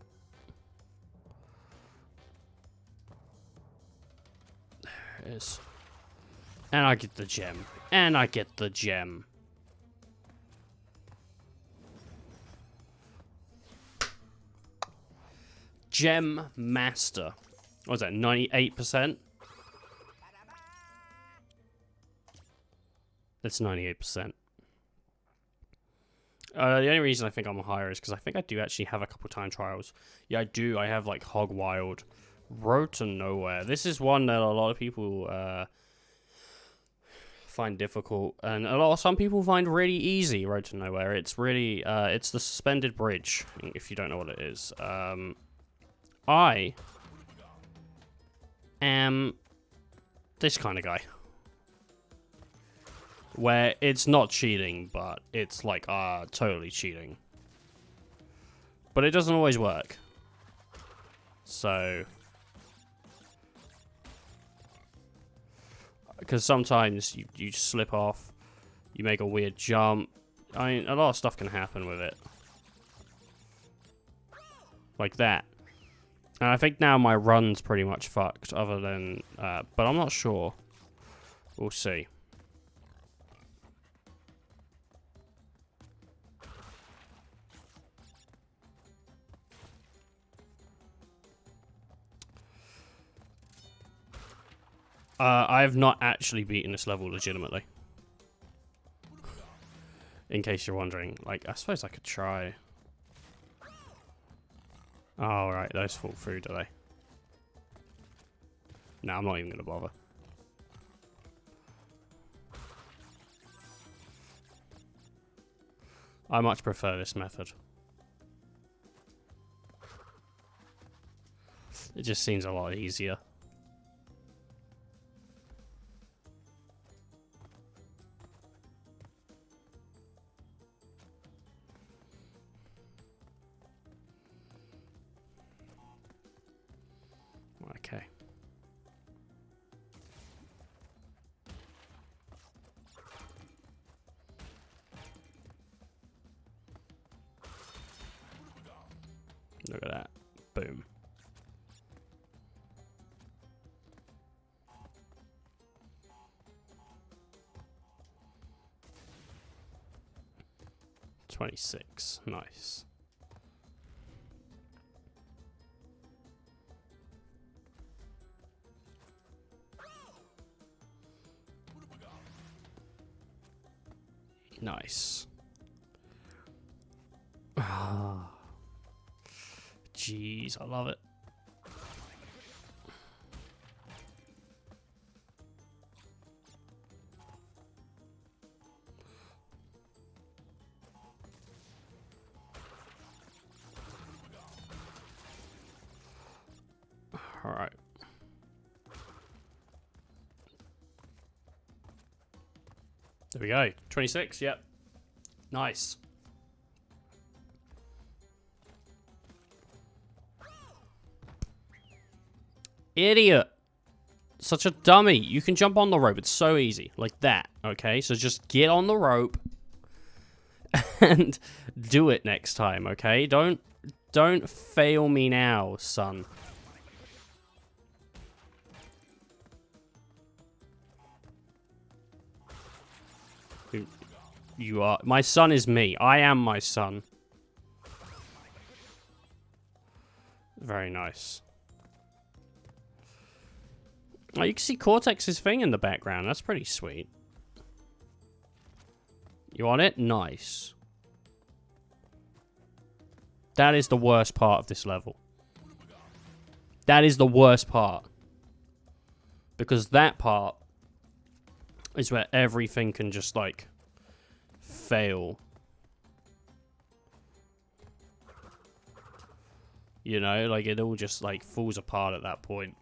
There it is. And I get the gem. And I get the gem. Gem Master. What was that, 98%? That's 98%. The only reason I think I'm higher is because I think I do actually have a couple time trials. Yeah, I do. I have like Hog Wild, Road to Nowhere. This is one that a lot of people find difficult, and some people find really easy. Road to Nowhere. It's really it's the suspended bridge. If you don't know what it is, I am this kind of guy. Where it's not cheating, but it's like, totally cheating. But it doesn't always work. So... Because sometimes you slip off, you make a weird jump. I mean, a lot of stuff can happen with it. Like that. And I think now my run's pretty much fucked, other than... but I'm not sure. We'll see. I have not actually beaten this level legitimately. In case you're wondering. Like, I suppose I could try. Oh, right. Those fall through, do they? No, I'm not even going to bother. I much prefer this method. It just seems a lot easier. Okay. Look at that. Boom. $26. Nice. Nice. Ah. Jeez, I love it. All right. There we go. 26, yep. Nice. Idiot. Such a dummy. You can jump on the rope. It's so easy. Like that. Okay, so just get on the rope and do it next time, okay? Don't fail me now, son. You are. My son is me. I am my son. Very nice. Oh, you can see Cortex's thing in the background. That's pretty sweet. You on it? Nice. That is the worst part of this level. That is the worst part. Because that part is where everything can just, like, fail. You know, like, it all just, like, falls apart at that point.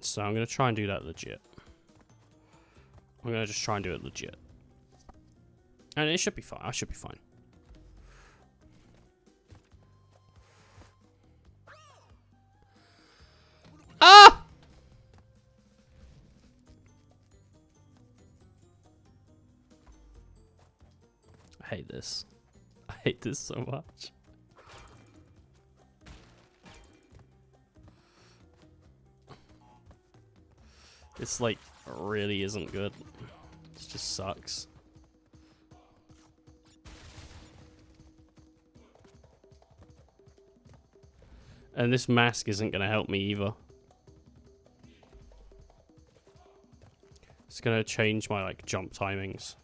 So I'm going to try and do that legit. I'm going to just try and do it legit. And it should be fine. I should be fine. Ah! I hate this. I hate this so much. This, like, really isn't good. It just sucks. And this mask isn't going to help me either. It's going to change my, like, jump timings.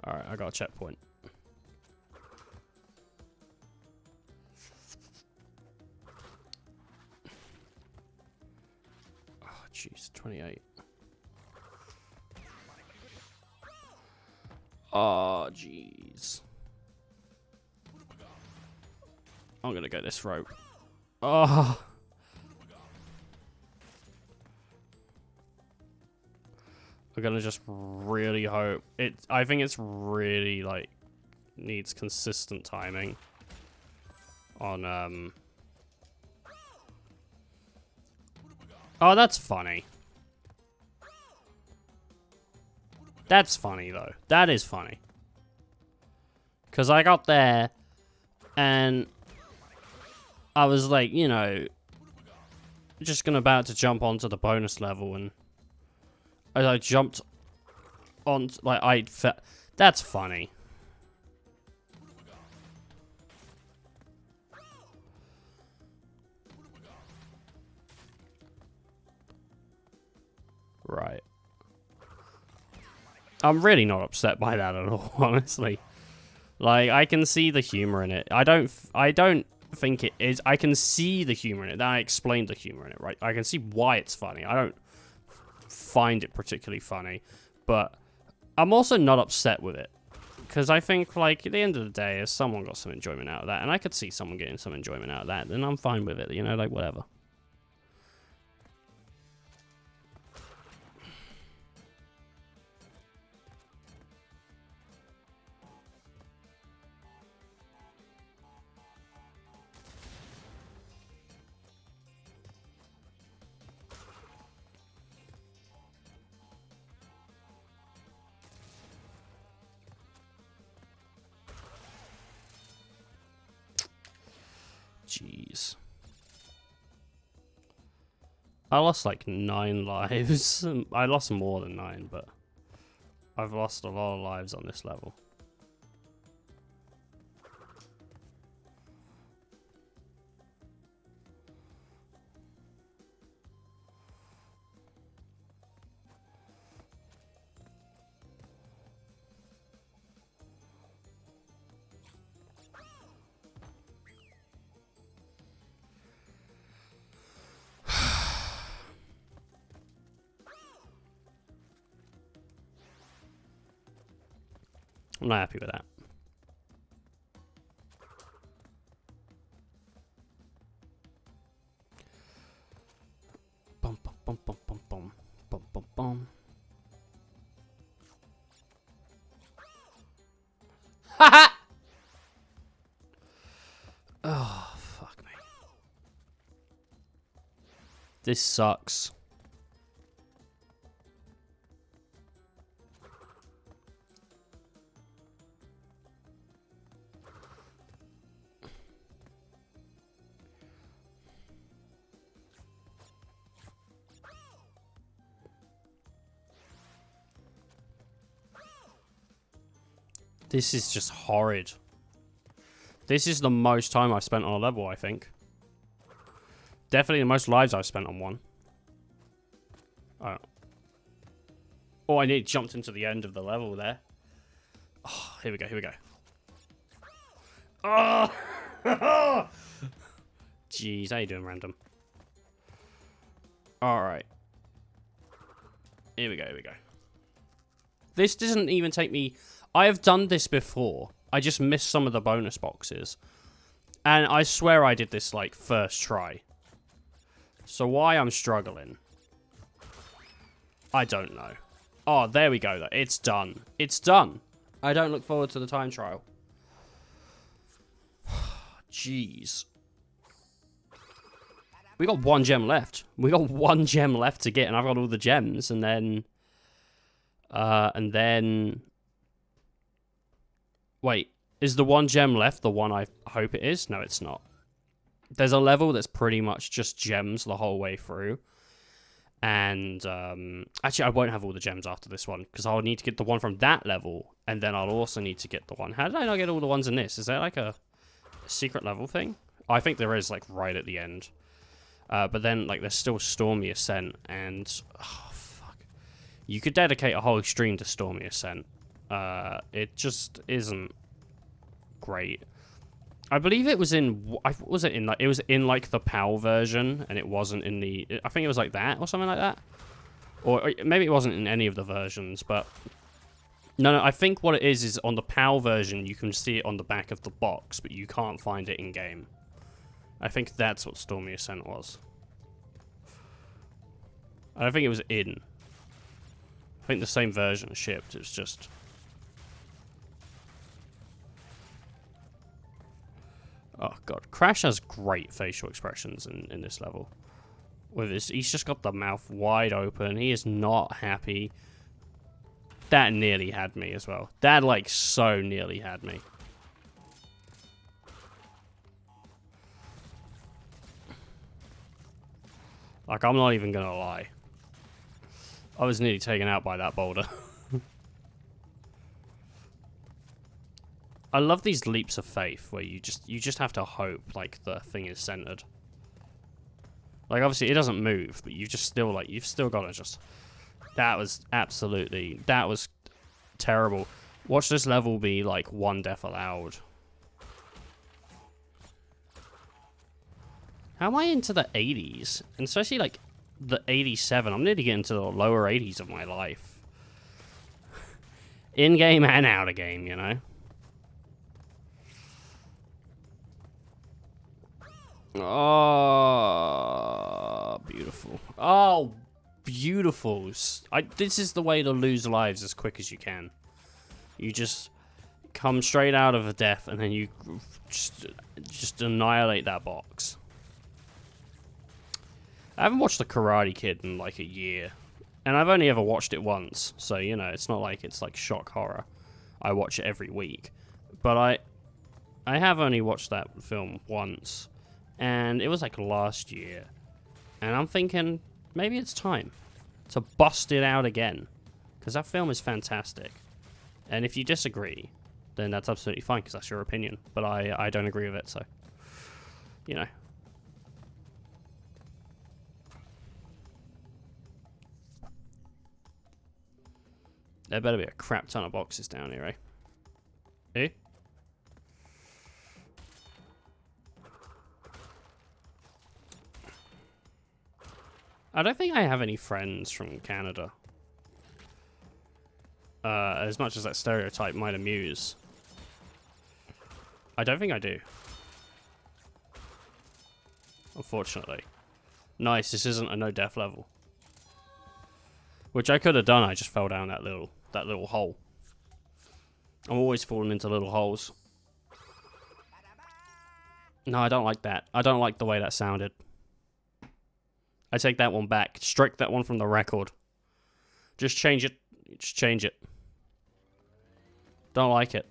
Alright, I got a checkpoint. Oh, jeez, 28. Oh, jeez. I'm gonna go this rope. Oh. I'm gonna just really hope it. I think it's really, like, needs consistent timing on Oh, that's funny. That's funny, though. That is funny. Because I got there, and I was like, you know, just about to jump onto the bonus level, and as I jumped on, like, that's funny. Right. I'm really not upset by that at all, honestly. Like, I can see the humor in it. I don't think it is. I can see the humor in it. I explained the humor in it, right? I can see why it's funny. I don't find it particularly funny, but I'm also not upset with it. Because I think, like, at the end of the day, if someone got some enjoyment out of that, and I could see someone getting some enjoyment out of that, then I'm fine with it, you know, like, whatever. Jeez. I lost like 9 lives. I lost more than 9, but I've lost a lot of lives on this level. I'm not happy with that. Bum, bum, bum, bum, bum, bum, bum, bum, bum. Haha! Oh, fuck me. This sucks. This is just horrid. This is the most time I've spent on a level, I think. Definitely the most lives I've spent on one. Oh. Oh, I nearly jumped into the end of the level there. Oh, here we go, here we go. Oh! Jeez, how you doing, random? Alright. Here we go, here we go. This doesn't even take me... I have done this before. I just missed some of the bonus boxes. And I swear I did this, like, first try. So why I'm struggling, I don't know. Oh, there we go. It's done. It's done. I don't look forward to the time trial. Jeez. We got 1 gem left. We got 1 gem left to get, and I've got all the gems, and then... Wait, is the 1 gem left the one I hope it is? No, it's not. There's a level that's pretty much just gems the whole way through. And, actually, I won't have all the gems after this one, because I'll need to get the one from that level, and then I'll also need to get the one... How did I not get all the ones in this? Is there, like, a secret level thing? Oh, I think there is, like, right at the end. But then, like, there's still Stormy Ascent, and... Oh, fuck. You could dedicate a whole stream to Stormy Ascent. It just isn't great. I believe it was in... Was it in, like... It was in, like, the PAL version, and it wasn't in the... I think it was like that, or something like that. Or maybe it wasn't in any of the versions, but... No, I think what it is on the PAL version, you can see it on the back of the box, but you can't find it in-game. I think that's what Stormy Ascent was. I don't think it was in. I think the same version shipped, it's just... Oh god, Crash has great facial expressions in this level. With his, he's just got the mouth wide open, he is not happy. That nearly had me as well. That, like, so nearly had me. Like, I'm not even gonna lie. I was nearly taken out by that boulder. I love these leaps of faith where you just have to hope like the thing is centered. Like obviously it doesn't move, but you've still got to just. That was terrible. Watch this level be like one death allowed. How am I into the 80s? And especially like the 87. I'm nearly getting to the lower 80s of my life. In game and out of game, you know. Oh, beautiful. Oh, beautiful. This is the way to lose lives as quick as you can. You just come straight out of a death and then you just annihilate that box. I haven't watched The Karate Kid in like a year. And I've only ever watched it once. So, you know, it's not like it's like shock horror. I watch it every week. But I have only watched that film once. And it was like last year. And I'm thinking, maybe it's time to bust it out again. Because that film is fantastic. And if you disagree, then that's absolutely fine, because that's your opinion. But I don't agree with it, so, you know. There better be a crap ton of boxes down here, eh? Eh? I don't think I have any friends from Canada. As much as that stereotype might amuse. I don't think I do. Unfortunately. Nice, this isn't a no-death level. Which I could have done, I just fell down that little hole. I'm always falling into little holes. No, I don't like that. I don't like the way that sounded. I take that one back. Strike that one from the record. Just change it. Just change it. Don't like it.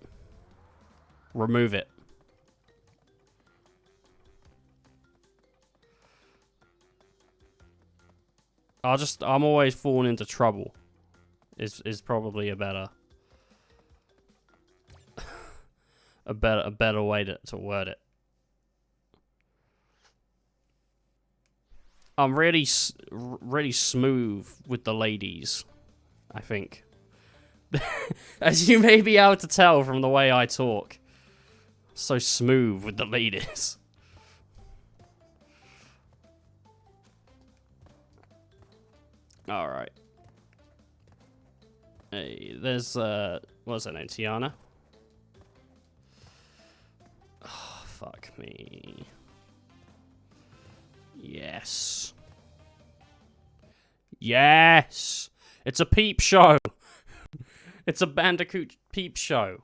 Remove it. I'm always falling into trouble. Is probably a better a better way to word it. I'm really smooth with the ladies, I think. As you may be able to tell from the way I talk. So smooth with the ladies. Alright. Hey, there's, what's her name? Tiana? Oh, fuck me. Yes. Yes! It's a peep show! It's a Bandicoot peep show.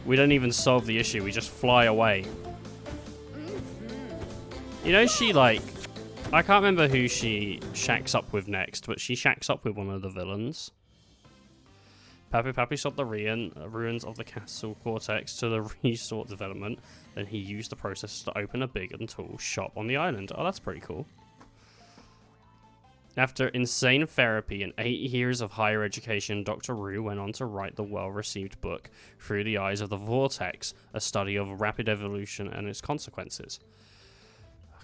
We don't even solve the issue, we just fly away. You know, she like... I can't remember who she shacks up with next, but she shacks up with one of the villains. Pappy sought the ruins of the Castle Cortex to the resort development. Then he used the process to open a big and tall shop on the island. Oh, that's pretty cool. After insane therapy and 8 years of higher education, Dr. Rue went on to write the well-received book Through the Eyes of the Vortex, a study of rapid evolution and its consequences.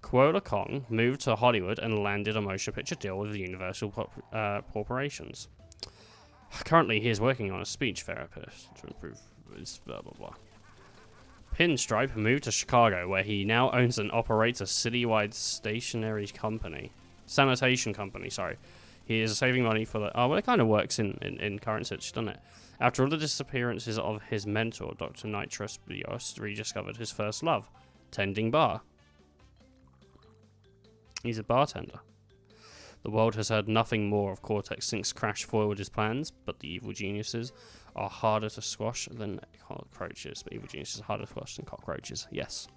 Kuala Kong moved to Hollywood and landed a motion picture deal with the Universal Corporations. Currently, he is working on a speech therapist to improve his blah blah blah. Pinstripe moved to Chicago, where he now owns and operates a citywide sanitation company, sorry. He is saving money for the... Oh, well, it kind of works in current situation, doesn't it? After all the disappearances of his mentor, Dr. Nitrous Bios rediscovered his first love, tending bar. He's a bartender. The world has heard nothing more of Cortex since Crash foiled his plans, but the evil geniuses are harder to squash than cockroaches. But evil geniuses are harder to squash than cockroaches. Yes.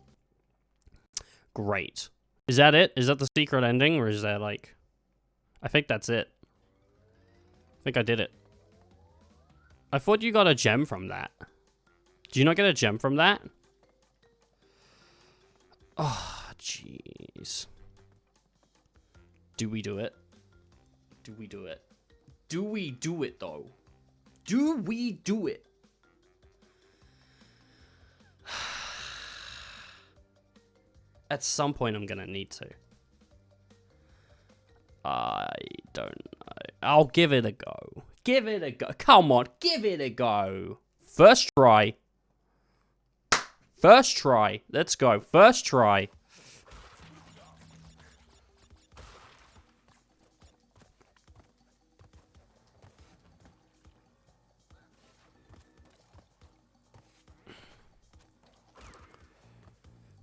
Great. Is that it? Is that the secret ending, or is there like... I think that's it. think I did it. I thought you got a gem from that. Do you not get a gem from that? Oh, jeez. Do we do it? Do we do it? Do we do it, though? Do we do it? At some point, I'm gonna need to. I don't know. I'll give it a go. Give it a go. Come on, give it a go. First try. First try. Let's go. First try.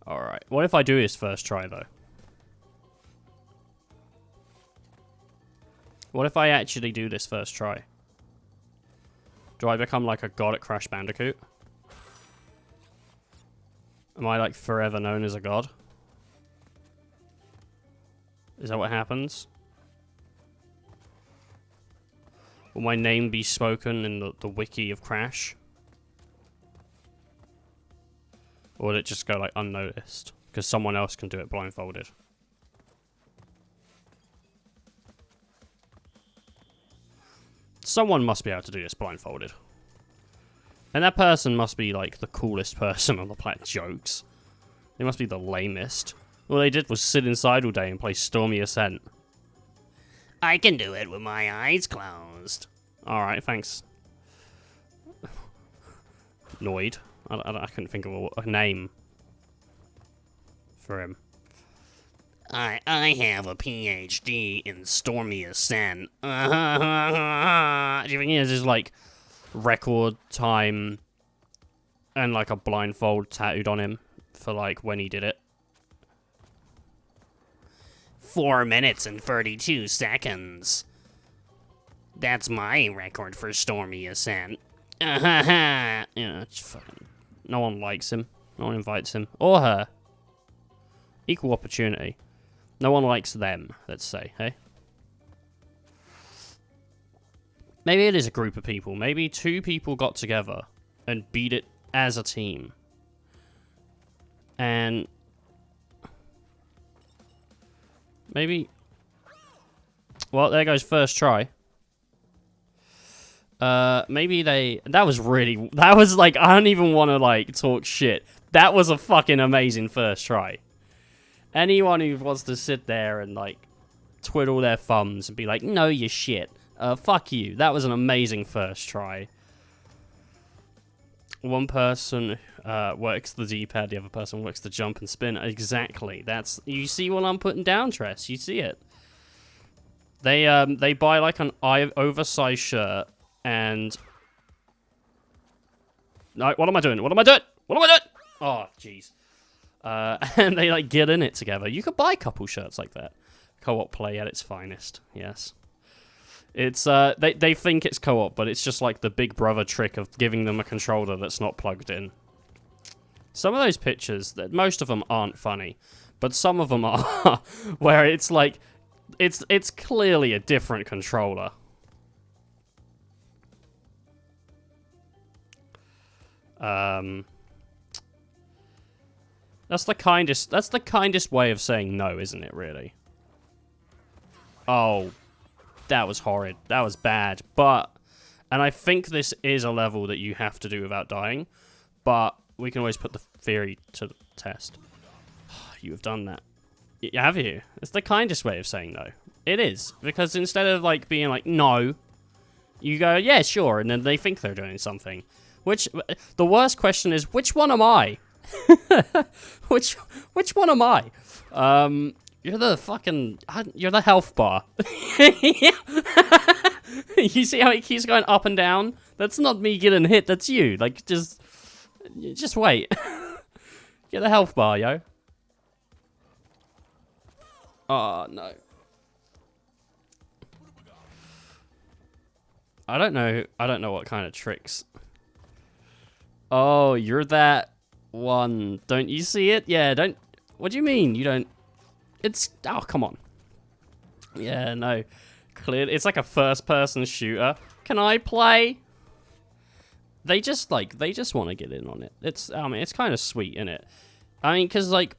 Alright. What if I do this first try, though? What if I actually do this first try? Do I become like a god at Crash Bandicoot? Am I like forever known as a god? Is that what happens? Will my name be spoken in the wiki of Crash? Or will it just go like unnoticed? Because someone else can do it blindfolded. Someone must be able to do this blindfolded. And that person must be like the coolest person on the planet. Jokes. They must be the lamest. All they did was sit inside all day and play Stormy Ascent. I can do it with my eyes closed. Alright, thanks. Noid. I couldn't think of a name for him. I have a PhD in Stormy Ascent. Do you think he has his, like, record time and, like, a blindfold tattooed on him for, like, when he did it? 4 minutes and 32 seconds. That's my record for Stormy Ascent. Yeah, it's fucking... No one likes him. No one invites him. Or her. Equal opportunity. No one likes them, let's say, hey? Maybe it is a group of people. Maybe 2 people got together and beat it as a team. And... maybe... well, there goes first try. Maybe they... that was really... that was like... I don't even want to, like, talk shit. That was a fucking amazing first try. Anyone who wants to sit there and, like, twiddle their thumbs and be like, no, you shit. Fuck you. That was an amazing first try. One person works the D-pad, the other person works the jump and spin. Exactly. That's... you see what I'm putting down, Tress. You see it. They buy, like, an oversized shirt and... no, what am I doing? What am I doing? What am I doing? Oh, jeez. And they, like, get in it together. You could buy couple shirts like that. Co-op play at its finest, yes. It's, they think it's co-op, but it's just, like, the Big Brother trick of giving them a controller that's not plugged in. Some of those pictures, most of them aren't funny, but some of them are, where it's, like, it's clearly a different controller. That's the kindest way of saying no, isn't it, really? Oh, that was horrid. That was bad. But, and I think this is a level that you have to do without dying, but we can always put the theory to the test. You have done that. Have you? It's the kindest way of saying no. It is. Because instead of, like, being like, no, you go, yeah, sure, and then they think they're doing something. Which, the worst question is, which one am I? which one am I? You're the fucking... you're the health bar. You see how it keeps going up and down? That's not me getting hit, that's you. Like, just wait. You're the health bar, yo. Oh, no. I don't know what kind of tricks. Oh, you're that one. Don't you see it? Yeah, don't... what do you mean? You don't... it's... oh, come on. Yeah, no. clearly, it's like a first-person shooter. Can I play? They just want to get in on it. I mean, it's kind of sweet, isn't it? I mean, because, like,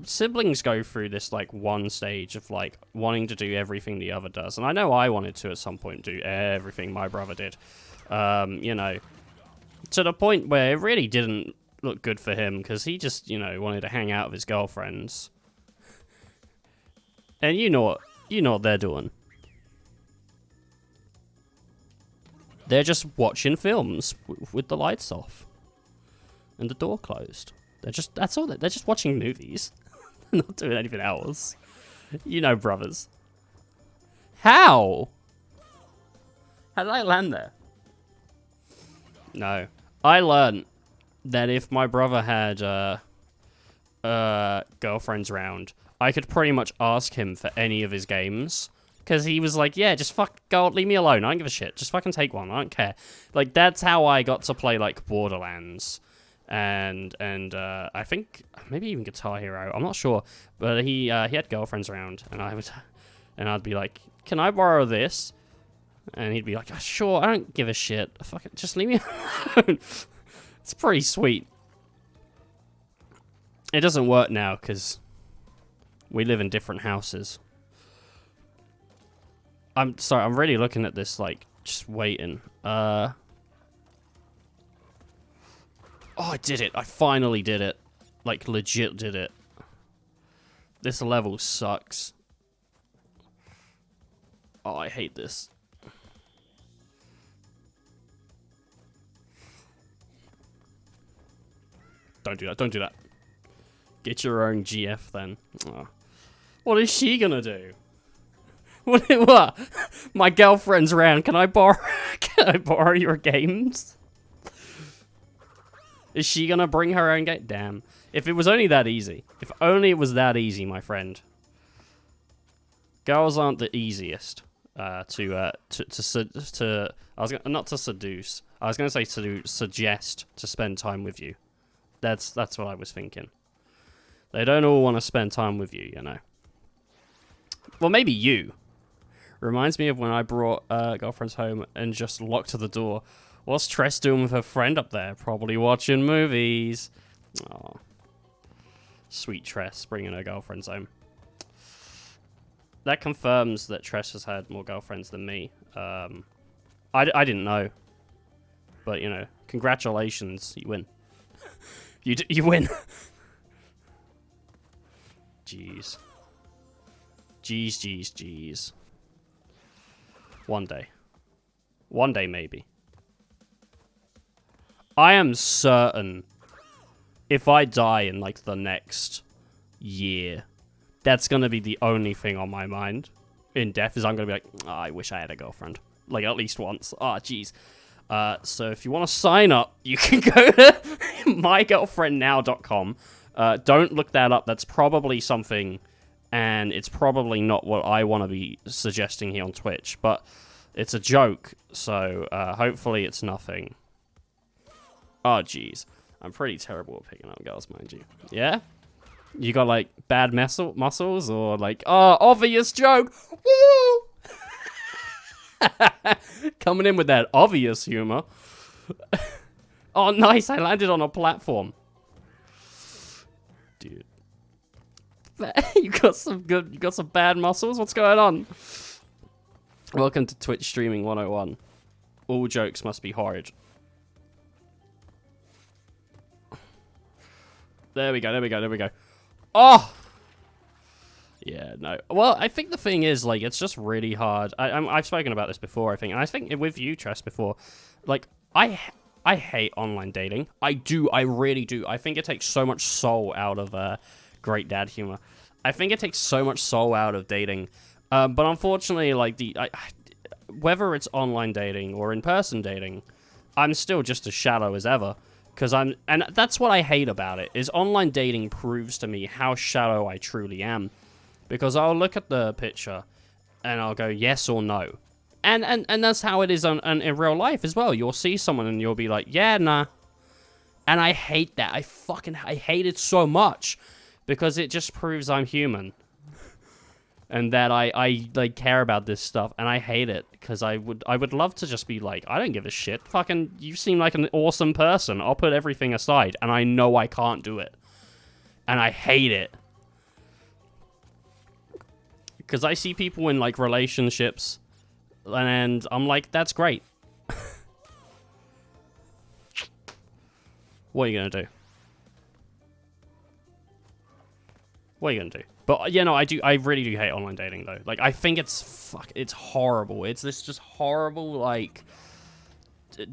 siblings go through this, like, one stage of, like, wanting to do everything the other does. And I know I wanted to, at some point, do everything my brother did. You know, to the point where it really didn't look good for him, because he just, you know, wanted to hang out with his girlfriends. And you know what they're doing. They're just watching films with the lights off. And the door closed. That's all. They're just watching movies. Not doing anything else. You know, brothers. How? How did I land there? No. I learned that if my brother had girlfriends around, I could pretty much ask him for any of his games. Because he was like, yeah, just go, leave me alone. I don't give a shit. Just fucking take one. I don't care. Like, that's how I got to play, like, Borderlands. And I think maybe even Guitar Hero. I'm not sure. But he had girlfriends around. And I'd be like, can I borrow this? And he'd be like, oh, sure, I don't give a shit. Fuck it, just leave me alone. It's pretty sweet. It doesn't work now, because we live in different houses. I'm sorry, I'm really looking at this, like, just waiting. Oh, I did it. I finally did it. Like, legit did it. This level sucks. Oh, I hate this. Don't do that. Don't do that. Get your own GF then. Oh. What is she gonna do? What? My girlfriend's around. Can I borrow your games? Is she gonna bring her own game? Damn. If it was only that easy. If only it was that easy, my friend. Girls aren't the easiest not to seduce. I was gonna say to suggest to spend time with you. That's what I was thinking. They don't all want to spend time with you, you know. Well, maybe you. Reminds me of when I brought girlfriends home and just locked the door. What's Tress doing with her friend up there? Probably watching movies. Aw. Sweet Tress bringing her girlfriends home. That confirms that Tress has had more girlfriends than me. I didn't know. But, you know, congratulations. You win. You win. Jeez. Jeez. One day. One day, maybe. I am certain if I die in, like, the next year, that's gonna be the only thing on my mind in death, is I'm gonna be like, oh, I wish I had a girlfriend. Like, at least once. Ah, jeez. So if you want to sign up, you can go to mygirlfriendnow.com. Don't look that up. That's probably something, and it's probably not what I want to be suggesting here on Twitch, but it's a joke, so hopefully it's nothing. Oh, jeez. I'm pretty terrible at picking up girls, mind you. Yeah? You got, like, bad muscles, or, like, oh, obvious joke! Woo! Coming in with that obvious humor. Oh, nice! I landed on a platform. Dude. You got some bad muscles? What's going on? Welcome to Twitch Streaming 101. All jokes must be horrid. There we go. Oh! Yeah, no. Well, I think the thing is, like, it's just really hard. I've spoken about this before, I think. And I think with you, Tress, before. Like, I hate online dating. I really do. I think it takes so much soul out of great dad humor. I think it takes so much soul out of dating. But unfortunately, like, whether it's online dating or in-person dating, I'm still just as shallow as ever. And that's what I hate about it, is online dating proves to me how shallow I truly am. Because I'll look at the picture, and I'll go yes or no. And that's how it is in real life as well. You'll see someone and you'll be like, yeah, nah. And I hate that. I hate it so much. Because it just proves I'm human. and that I like care about this stuff, and I hate it because I would love to just be like, I don't give a shit. Fucking, you seem like an awesome person. I'll put everything aside, and I know I can't do it, and I hate it because I see people in like relationships, and I'm like, that's great. What are you gonna do? What are you gonna do? But yeah, no, I really do hate online dating though. Like, I think it's horrible. It's this just horrible, like,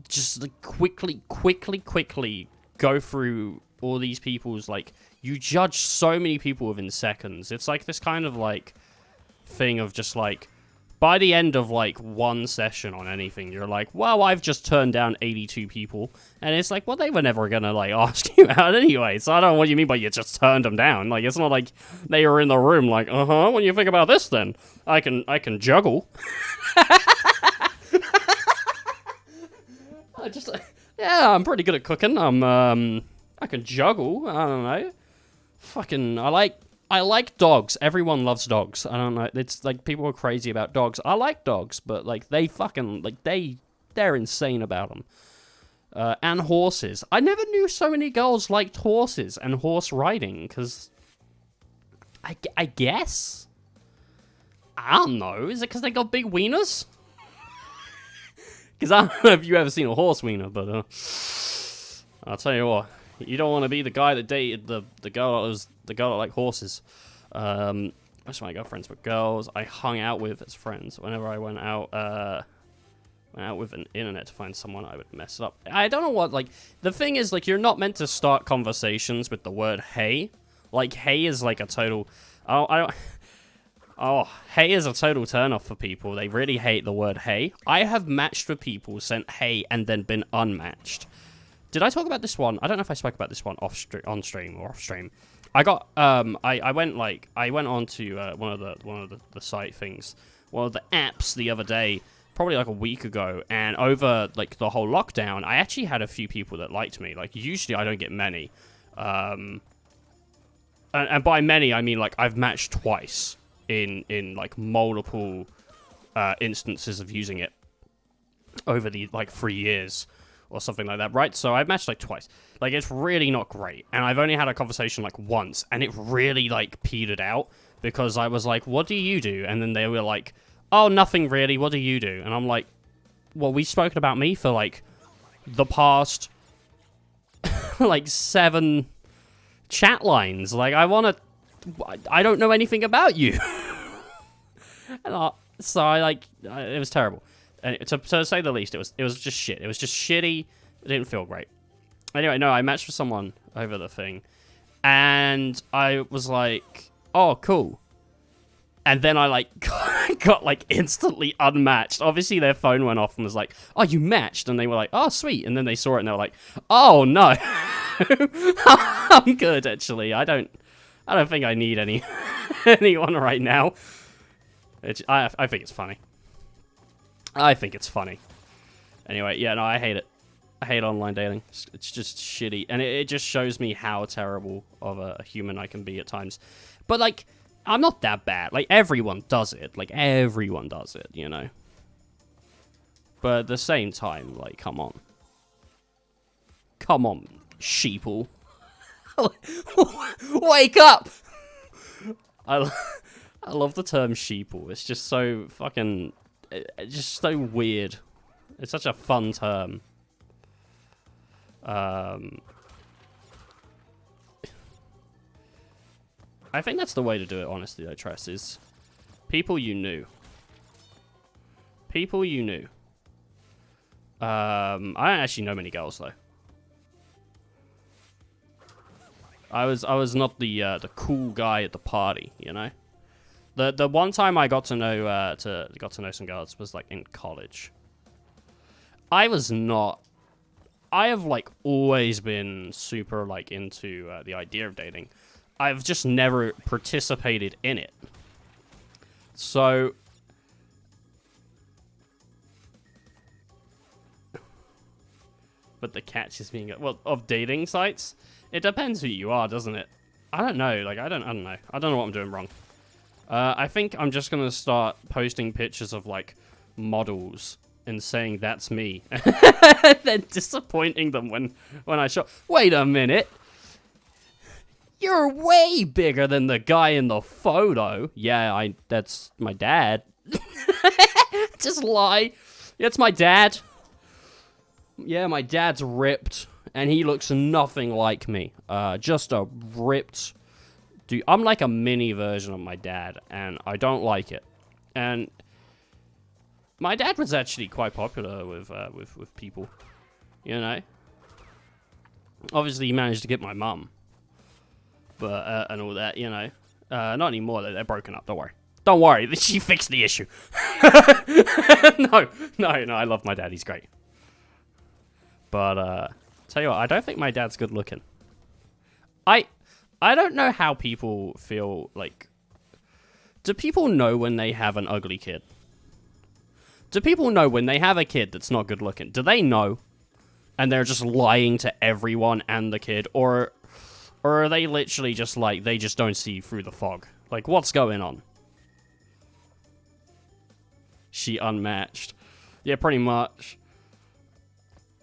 just like, quickly go through all these people's, like, you judge so many people within seconds. It's like this kind of like thing of just like, by the end of like one session on anything, you're like, well, I've just turned down 82 people. And it's like, well, they were never going to like ask you out anyway. So I don't know what you mean by you just turned them down. Like, it's not like they were in the room like, what do you think about this then? I can juggle. Yeah, I'm pretty good at cooking. I can juggle. I don't know. Fucking, I like dogs. Everyone loves dogs. I don't know. It's like people are crazy about dogs. I like dogs, but like they fucking like they're insane about them. And horses. I never knew so many girls liked horses and horse riding because I guess I don't know. Is it because they got big wieners? Because I don't know if you ever seen a horse wiener, but I'll tell you what. You don't want to be the guy that dated the girl that liked horses. Most of my girlfriends were girls I hung out with as friends. Whenever I went out with an internet to find someone, I would mess it up. I don't know what, like, the thing is, like, you're not meant to start conversations with the word hey. Like, hey is like a total, hey is a total turn-off for people. They really hate the word hey. I have matched with people, sent hey, and then been unmatched. Did I talk about this one? I don't know if I spoke about this one on stream or off stream. I got I went on to one of the site things, one of the apps the other day, probably like a week ago, and over like the whole lockdown, I actually had a few people that liked me. Like, usually I don't get many, and by many I mean like I've matched twice in like multiple instances of using it over the like 3 years. Or something like that, right? So I've matched like twice. Like, it's really not great. And I've only had a conversation like once, and it really like petered out because I was like, what do you do? And then they were like, oh, nothing really. What do you do? And I'm like, well, we've spoken about me for like the past like 7 chat lines. Like, I don't know anything about you. And so I like, it was terrible. And to say the least, it was just shit. It was just shitty. It didn't feel great. Anyway, no, I matched with someone over the thing, and I was like, "Oh, cool." And then I like got like instantly unmatched. Obviously, their phone went off and was like, "Oh, you matched," and they were like, "Oh, sweet." And then they saw it and they were like, "Oh no, I'm good actually. I don't think I need anyone right now." I think it's funny. I think it's funny. Anyway, yeah, no, I hate it. I hate online dating. It's just shitty. And it just shows me how terrible of a human I can be at times. But, like, I'm not that bad. Like, everyone does it. Like, everyone does it, you know? But at the same time, like, come on. Come on, sheeple. Wake up! I love the term sheeple. It's just so fucking... It's just so weird. It's such a fun term. I think that's the way to do it, honestly, though, Tress, is people you knew. People you knew. I don't actually know many girls, though. I was not the cool guy at the party, you know? The one time I got to know some girls was like in college. I have like always been super like into the idea of dating. I've just never participated in it. So but the catch is being of dating sites. It depends who you are, doesn't it? I don't know. Like I don't know. I don't know what I'm doing wrong. I think I'm just gonna start posting pictures of, like, models and saying that's me. Then disappointing them when I show... Wait a minute! You're way bigger than the guy in the photo. Yeah, that's my dad. Just lie. It's my dad. Yeah, my dad's ripped, and he looks nothing like me. Just a ripped dude. I'm like a mini version of my dad, and I don't like it. And my dad was actually quite popular with people, you know. Obviously, he managed to get my mum, but and all that, you know. Not anymore. They're broken up. Don't worry. Don't worry. She fixed the issue. No. I love my dad. He's great. But tell you what, I don't think my dad's good looking. I don't know how people feel like. Do people know when they have an ugly kid? Do people know when they have a kid that's not good looking? Do they know? And they're just lying to everyone and the kid, or are they literally just like they just don't see through the fog? Like, what's going on? She unmatched. Yeah, pretty much.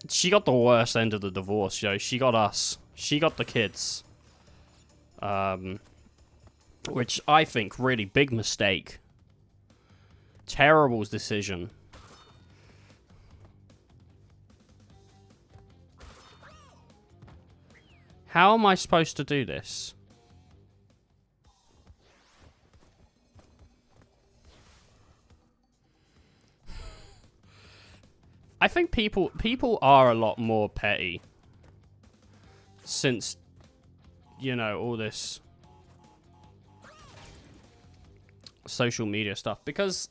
She got the worst end of the divorce, yo. She got us. She got the kids. Which I think really big mistake. Terrible decision. How am I supposed to do this? I think people are a lot more petty since, you know, all this social media stuff, because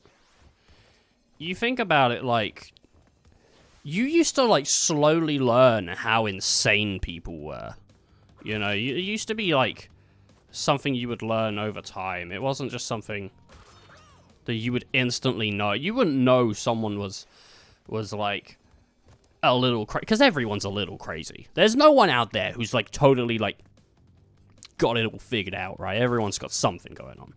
you think about it, like, you used to like slowly learn how insane people were, you know. It used to be like something you would learn over time. It wasn't just something that you would instantly know. You wouldn't know someone was like a little crazy, because everyone's a little crazy. There's no one out there who's like totally like got it all figured out, right? Everyone's got something going on.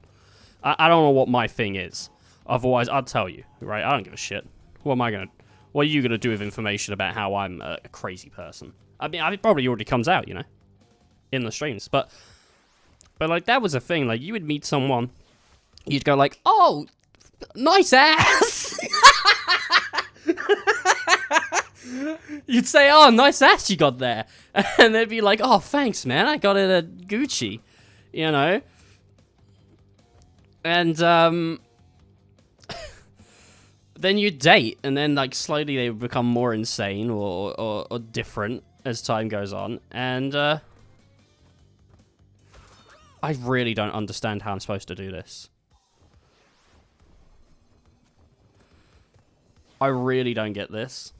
I don't know what my thing is. Otherwise, I'd tell you, right? I don't give a shit. What are you gonna do with information about how I'm a crazy person? I mean, it probably already comes out, you know, in the streams. But like, that was a thing. Like, you would meet someone, you'd go like, "Oh, nice ass." You'd say, "Oh, nice ass you got there," and they'd be like, "Oh, thanks, man. I got it at Gucci," you know. And then you date, and then like slowly they become more insane or different as time goes on. And I really don't understand how I'm supposed to do this. I really don't get this.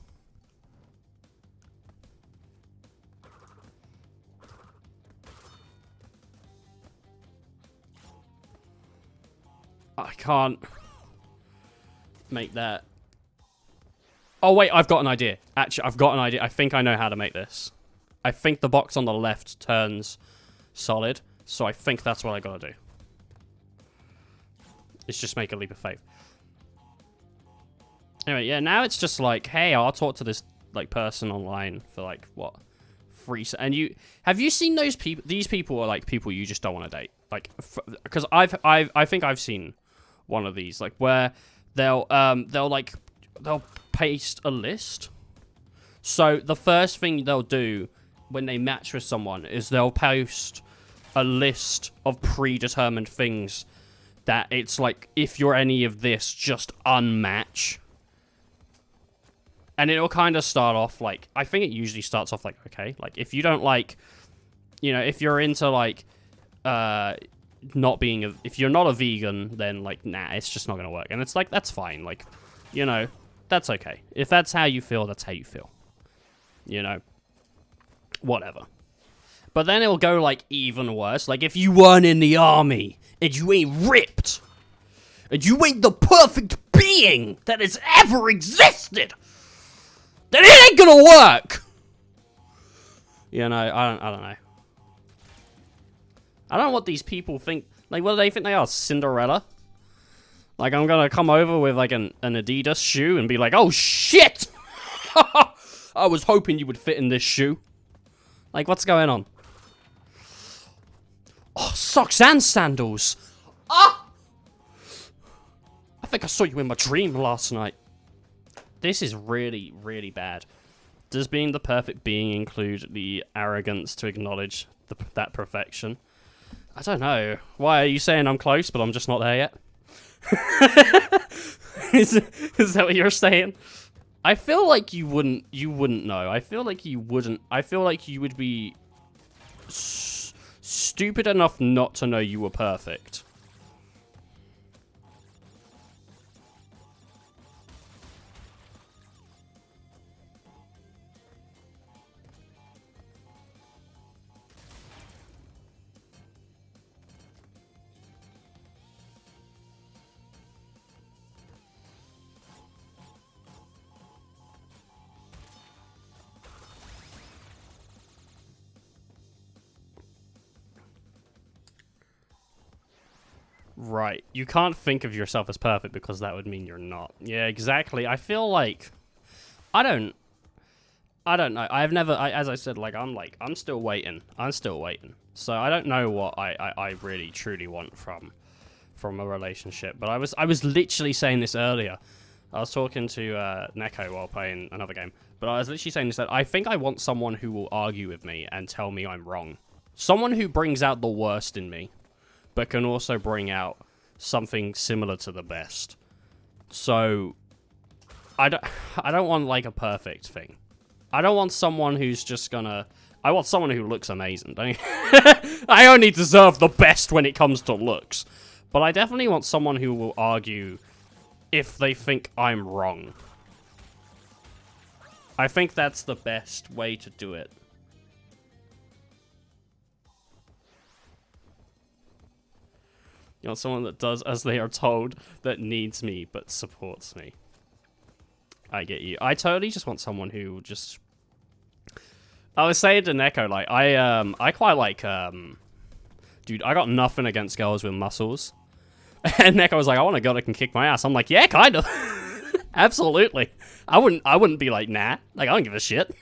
I can't make that. Oh, wait, I've got an idea. Actually, I've got an idea. I think I know how to make this. I think the box on the left turns solid, so I think that's what I gotta do. It's just make a leap of faith. Anyway, yeah, now it's just like, hey, I'll talk to this like person online for like what, free. And have you seen those people? These people are like people you just don't want to date. Like, because I think I've seen one of these, like, where they'll paste a list. So the first thing they'll do when they match with someone is they'll post a list of predetermined things that it's like, if you're any of this, just unmatch. And it'll kind of start off like, I think it usually starts off like, okay, like, if you don't like, you know, if you're into like not being if you're not a vegan, then like, nah, it's just not gonna work. And it's like, that's fine, like, you know, that's okay. If that's how you feel, that's how you feel, you know, whatever. But then it'll go like even worse. Like, if you weren't in the army and you ain't ripped and you ain't the perfect being that has ever existed, then it ain't gonna work. You know, I don't know. I don't know what these people think. Like, what do they think they are, Cinderella? Like, I'm gonna come over with, like, an Adidas shoe and be like, oh, shit! I was hoping you would fit in this shoe. Like, what's going on? Oh, socks and sandals! Ah! I think I saw you in my dream last night. This is really, really bad. Does being the perfect being include the arrogance to acknowledge that perfection? I don't know. Why are you saying I'm close, but I'm just not there yet? Is that what you're saying? I feel like you wouldn't know. I feel like you wouldn't. I feel like you would be stupid enough not to know you were perfect. Right. You can't think of yourself as perfect because that would mean you're not. Yeah, exactly. I feel like I don't know. I've never as I said, I'm still waiting. I'm still waiting. So I don't know what I really truly want from a relationship. But I was literally saying this earlier. I was talking to Neko while playing another game. But I was literally saying this, that I think I want someone who will argue with me and tell me I'm wrong. Someone who brings out the worst in me, but can also bring out something similar to the best. So I don't want like a perfect thing. I don't want someone who's just gonna... I want someone who looks amazing, don't you? I only deserve the best when it comes to looks. But I definitely want someone who will argue if they think I'm wrong. I think that's the best way to do it. You want someone that does as they are told, that needs me, but supports me. I get you. I totally just want someone who just... I was saying to Neko, like, I quite like, dude, I got nothing against girls with muscles. And Neko was like, I want a girl that can kick my ass. I'm like, yeah, kind of. Absolutely. I wouldn't be like, nah. Like, I don't give a shit.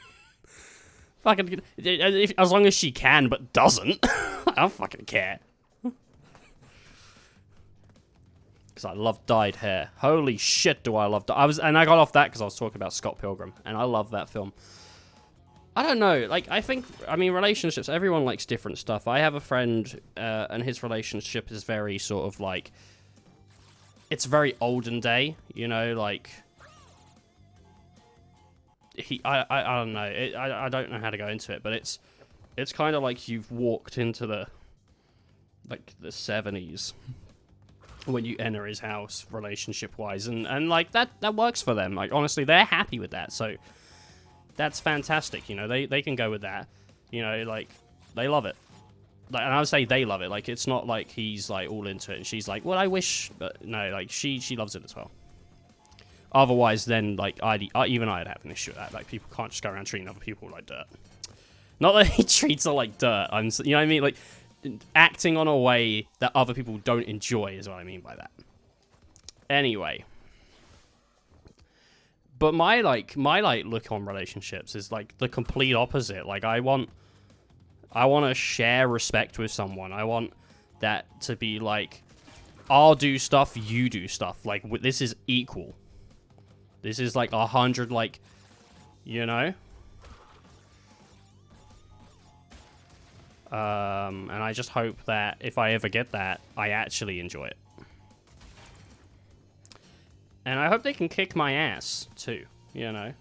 Fucking, as long as she can, but doesn't. I don't fucking care. Because I love dyed hair. Holy shit, do I love... I got off that because I was talking about Scott Pilgrim, and I love that film. I don't know, like, I mean, relationships, everyone likes different stuff. I have a friend, and his relationship is very sort of, like... It's very olden day, you know, like... I don't know, I don't know how to go into it, but it's kind of like you've walked into the 70s. When you enter his house, relationship-wise, and like, that works for them. Like, honestly, they're happy with that, so that's fantastic, you know, they can go with that, you know, like, they love it. Like, and I would say they love it, like, it's not like he's, like, all into it, and she's like, well, I wish, but no, like, she loves it as well. Otherwise, then, like, even I'd have an issue with that, like, people can't just go around treating other people like dirt. Not that he treats her like dirt, you know what I mean, like, acting on a way that other people don't enjoy is what I mean by that. Anyway. But my look on relationships is like the complete opposite. Like I want to share respect with someone. I want that to be like, I'll do stuff, you do stuff. Like this is equal. This is like 100, like, you know? And I just hope that if I ever get that, I actually enjoy it. And I hope they can kick my ass, too, you know?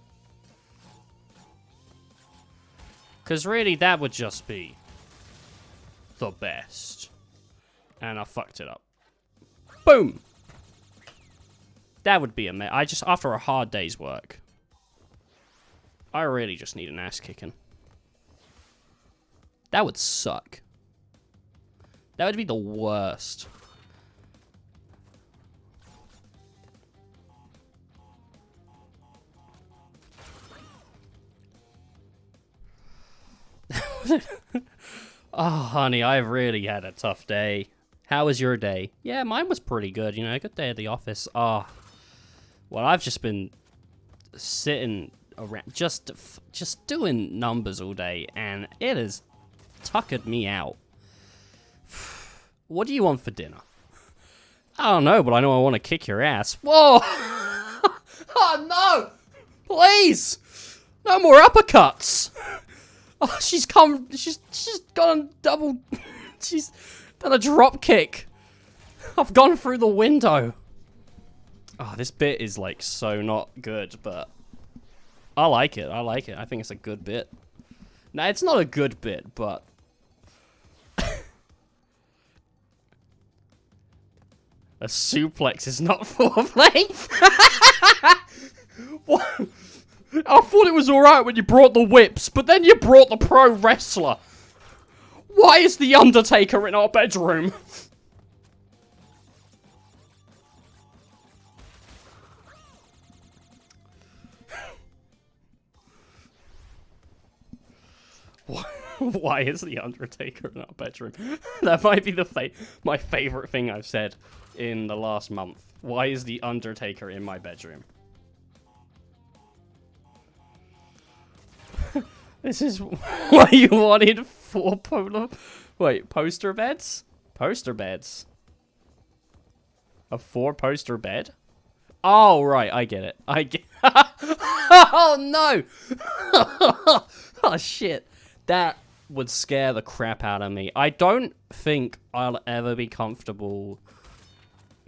Because really, that would just be the best. And I fucked it up. Boom! That would be after a hard day's work, I really just need an ass kicking. That would suck. That would be the worst. Oh, honey, I've really had a tough day. How was your day? Yeah, mine was pretty good, you know, good day at the office. Oh, well, I've just been sitting around, just doing numbers all day, and it has tuckered me out. What do you want for dinner? I don't know, but I know I want to kick your ass. Whoa! Oh, no! Please! No more uppercuts! Oh, she's gone double... She's done a drop kick. I've gone through the window. Oh, this bit is, like, so not good, but... I like it. I think it's a good bit. Nah, it's not a good bit, but... A suplex is not foreplay? What? I thought it was alright when you brought the whips, but then you brought the pro wrestler. Why is the Undertaker in our bedroom? Why is the Undertaker in our bedroom? That might be my favorite thing I've said in the last month. Why is the Undertaker in my bedroom? This is what you wanted for poster beds? Poster beds. A 4-poster bed? Oh, right, I get it. Oh, no! Oh, shit. That would scare the crap out of me. I don't think I'll ever be comfortable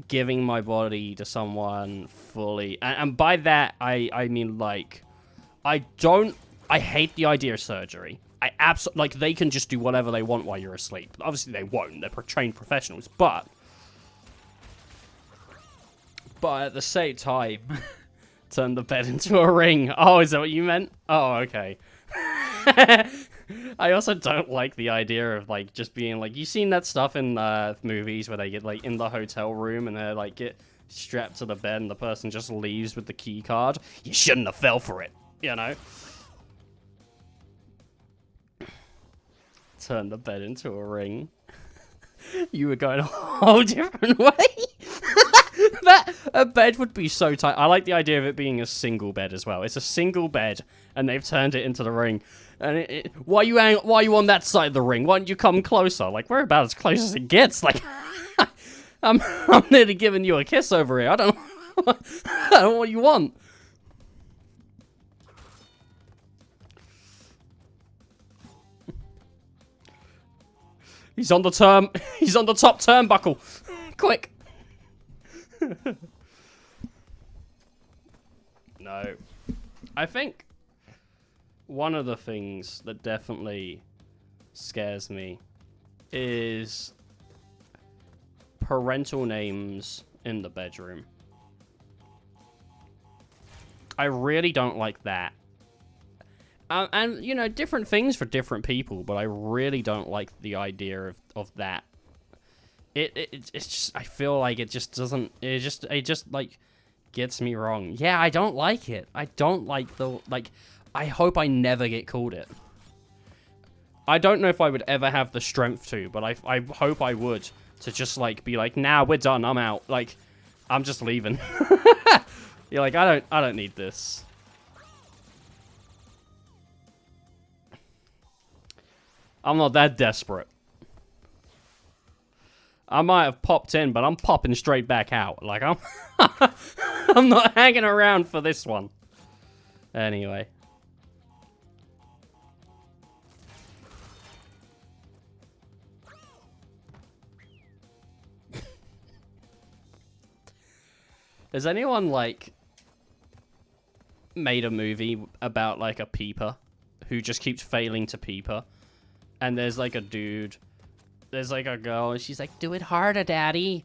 giving my body to someone fully. And by that, I mean, like, I hate the idea of surgery. I absolutely, like, they can just do whatever they want while you're asleep. Obviously, they won't. They're trained professionals. But at the same time, turn the bed into a ring. Oh, is that what you meant? Oh, okay. I also don't like the idea of, like, just being, like, you've seen that stuff in movies where they get, like, in the hotel room and they're, like, get strapped to the bed and the person just leaves with the key card. You shouldn't have fell for it, you know? Turn the bed into a ring. You were going a whole different way. A bed would be so tight. I like the idea of it being a single bed as well. It's a single bed, and they've turned it into the ring. And why are you on that side of the ring? Why don't you come closer? Like, we're about as close as it gets. Like, I'm nearly giving you a kiss over here. I don't know what you want. He's on the top turnbuckle. Quick. No. I think one of the things that definitely scares me is parental names in the bedroom. I really don't like that. And, you know, different things for different people, but I really don't like the idea of that. It's just, I feel like it just doesn't, it just, like, gets me wrong. Yeah, I don't like it. I don't like I hope I never get called it. I don't know if I would ever have the strength to, but I hope I would, to just, like, be like, nah, we're done, I'm out. Like, I'm just leaving. You're like, I don't need this. I'm not that desperate. I might have popped in, but I'm popping straight back out. Like, I'm not hanging around for this one. Anyway. Has anyone, like, made a movie about, like, a peeper who just keeps failing to peeper? And there's, like, a dude, there's, like, a girl, and she's like, do it harder, daddy.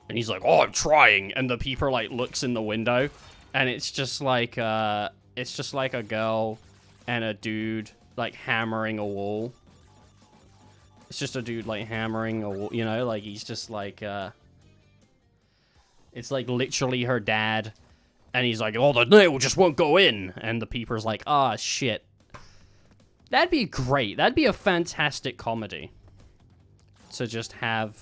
And he's like, oh, I'm trying. And the peeper, like, looks in the window, and it's just, like, a girl and a dude, like, hammering a wall. It's just a dude, like, hammering a wall, you know? Like, he's just, like, it's, like, literally her dad. And he's like, oh, the nail just won't go in. And the peeper's like, ah, shit. That'd be great. That'd be a fantastic comedy. To just have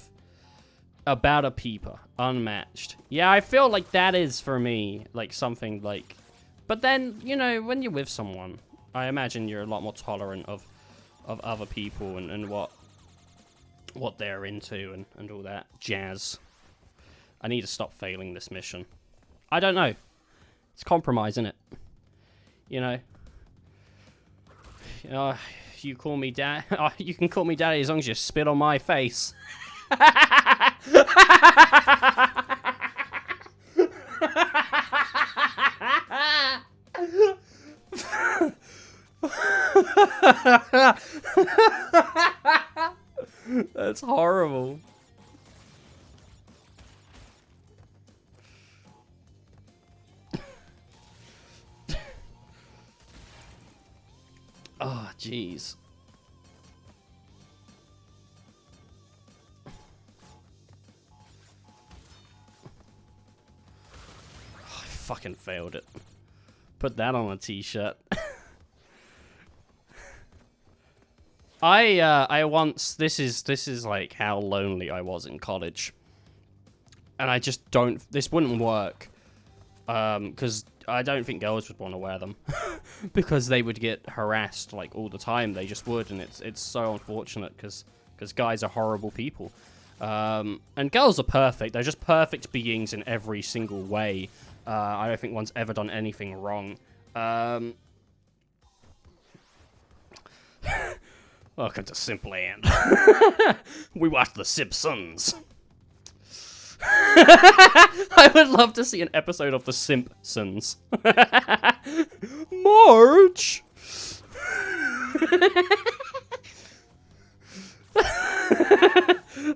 About a peeper. Unmatched. Yeah, I feel like that is, for me, like, something like... But then, you know, when you're with someone, I imagine you're a lot more tolerant of other people and what they're into and all that jazz. I need to stop failing this mission. I don't know. It's compromise, isn't it? You know? You call me dad. You can call me daddy as long as you spit on my face. That's horrible. Oh, jeez. Oh, I fucking failed it. Put that on a t-shirt. I once, this is like how lonely I was in college. And I just don't, this wouldn't work. Because I don't think girls would want to wear them. Because they would get harassed like all the time. They just would, and it's so unfortunate because guys are horrible people. And girls are perfect. They're just perfect beings in every single way. I don't think one's ever done anything wrong. Welcome to Simple And. We watch The Simpsons. I would love to see an episode of The Simpsons. Marge!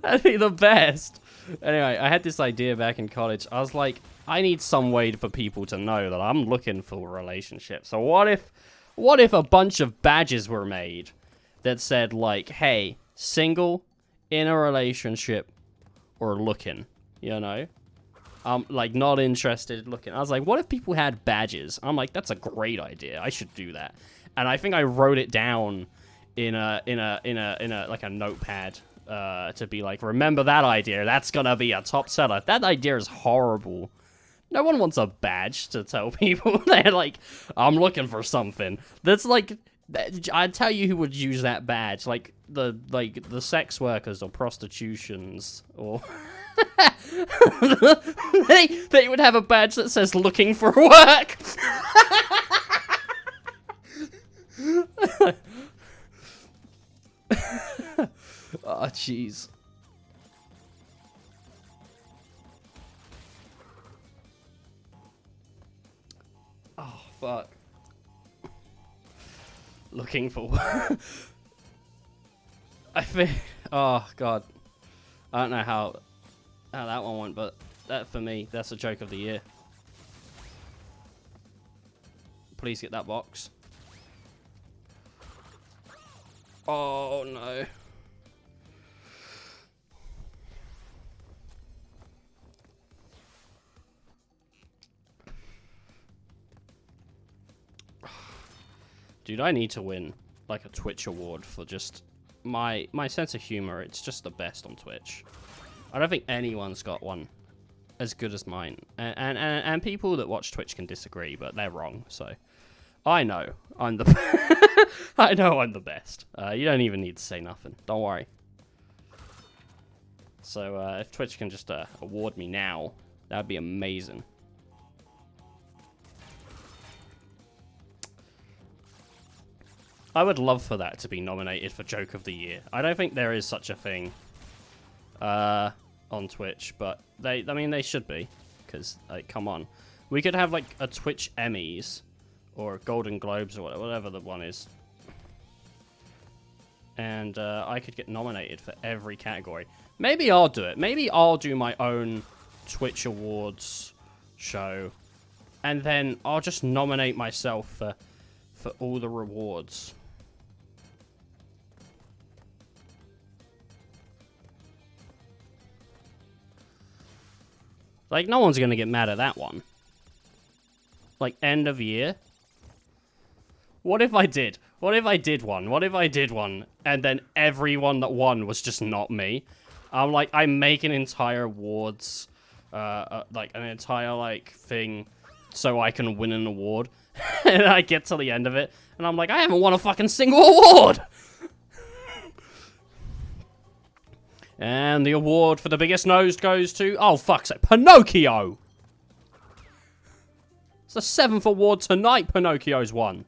That'd be the best. Anyway, I had this idea back in college. I was like, I need some way for people to know that I'm looking for a relationship. So what if a bunch of badges were made that said, like, hey, single, in a relationship, or looking, you know? Like, not interested, looking. I was like, what if people had badges? I'm like, that's a great idea. I should do that. And I think I wrote it down in a like a notepad to be like, remember that idea. That's gonna be a top seller. That idea is horrible. No one wants a badge to tell people they're like, I'm looking for something. That's like, I'd tell you who would use that badge, like the sex workers or prostitutions, or they would have a badge that says looking for work. Oh, jeez. Oh, fuck. Looking for work. I think... Oh, God. I don't know how that one went, but that, for me, that's a joke of the year. Please get that box. Oh, no. Dude, I need to win, like, a Twitch award for just my sense of humor. It's just the best on Twitch. I don't think anyone's got one as good as mine. And people that watch Twitch can disagree, but they're wrong, so... I know I'm the I know I'm the best. You don't even need to say nothing. Don't worry. So if Twitch can just award me now, that'd be amazing. I would love for that to be nominated for Joke of the Year. I don't think there is such a thing on Twitch, but I mean, they should be, because, like, come on. We could have, like, a Twitch Emmys, or Golden Globes, or whatever the one is. And I could get nominated for every category. Maybe I'll do it. Maybe I'll do my own Twitch Awards show, and then I'll just nominate myself for all the rewards. Like, no one's gonna get mad at that one. Like, end of year. What if I did? What if I did one? What if I did one, and then everyone that won was just not me? I make an entire awards, like an entire like thing, so I can win an award, and I get to the end of it, and I'm like, I haven't won a fucking single award. And the award for the biggest nose goes to, oh fuck's sake, Pinocchio. It's the 7th award tonight. Pinocchio's won.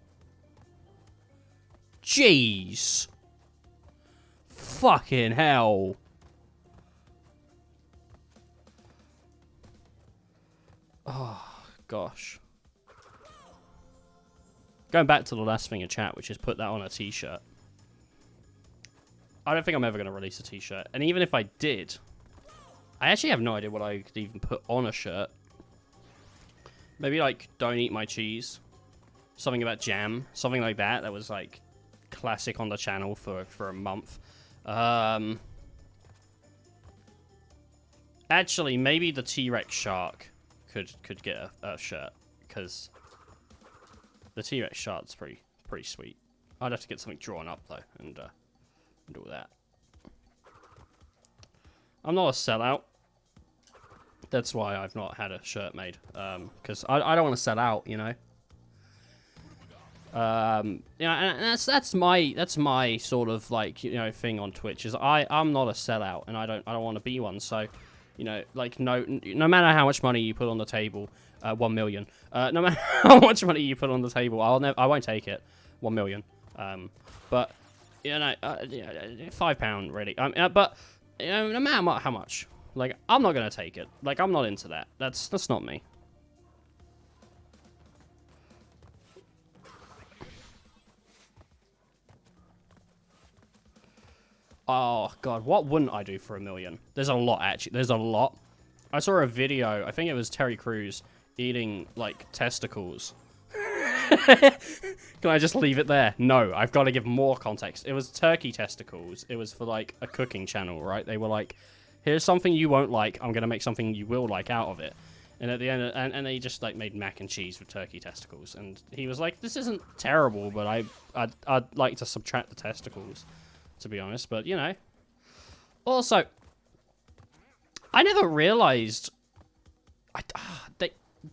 Jeez. Fucking hell. Oh, gosh. Going back to the last thing in chat, which is put that on a t-shirt. I don't think I'm ever going to release a t-shirt. And even if I did, I actually have no idea what I could even put on a shirt. Maybe, like, don't eat my cheese. Something about jam. Something like that. That was, like, classic on the channel for a month. Actually, maybe the T-Rex shark could get a shirt. Because the T-Rex shark's pretty sweet. I'd have to get something drawn up, though. And do that. I'm not a sellout. That's why I've not had a shirt made. Because I don't want to sell out, you know. Yeah, and that's my sort of like, you know, thing on Twitch is I'm not a sellout, and I don't want to be one. So, you know, like no matter how much money you put on the table, 1 million. No matter how much money you put on the table, I won't take it. 1 million. But you know, £5 really. But you know, no matter how much. Like, I'm not gonna take it. Like, I'm not into that. That's not me. Oh, God. What wouldn't I do for 1 million? There's a lot, actually. There's a lot. I saw a video. I think it was Terry Crews eating, like, testicles. Can I just leave it there? No, I've got to give more context. It was turkey testicles. It was for, like, a cooking channel, right? They were like, here's something you won't like. I'm going to make something you will like out of it. And at the end, and they just, like, made mac and cheese with turkey testicles. And he was like, this isn't terrible, but I'd like to subtract the testicles, to be honest. But, you know. Also, I never realized...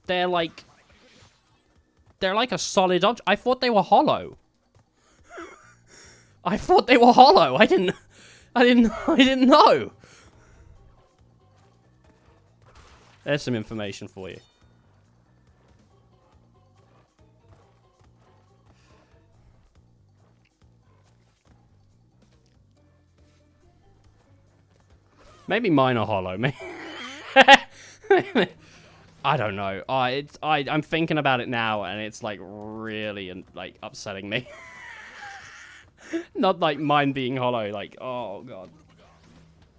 They're like a solid object. I thought they were hollow. I thought they were hollow. I didn't know. There's some information for you. Maybe mine are hollow. I don't know. I'm thinking about it now, and it's like really like upsetting me. Not like mine being hollow. Like, oh god,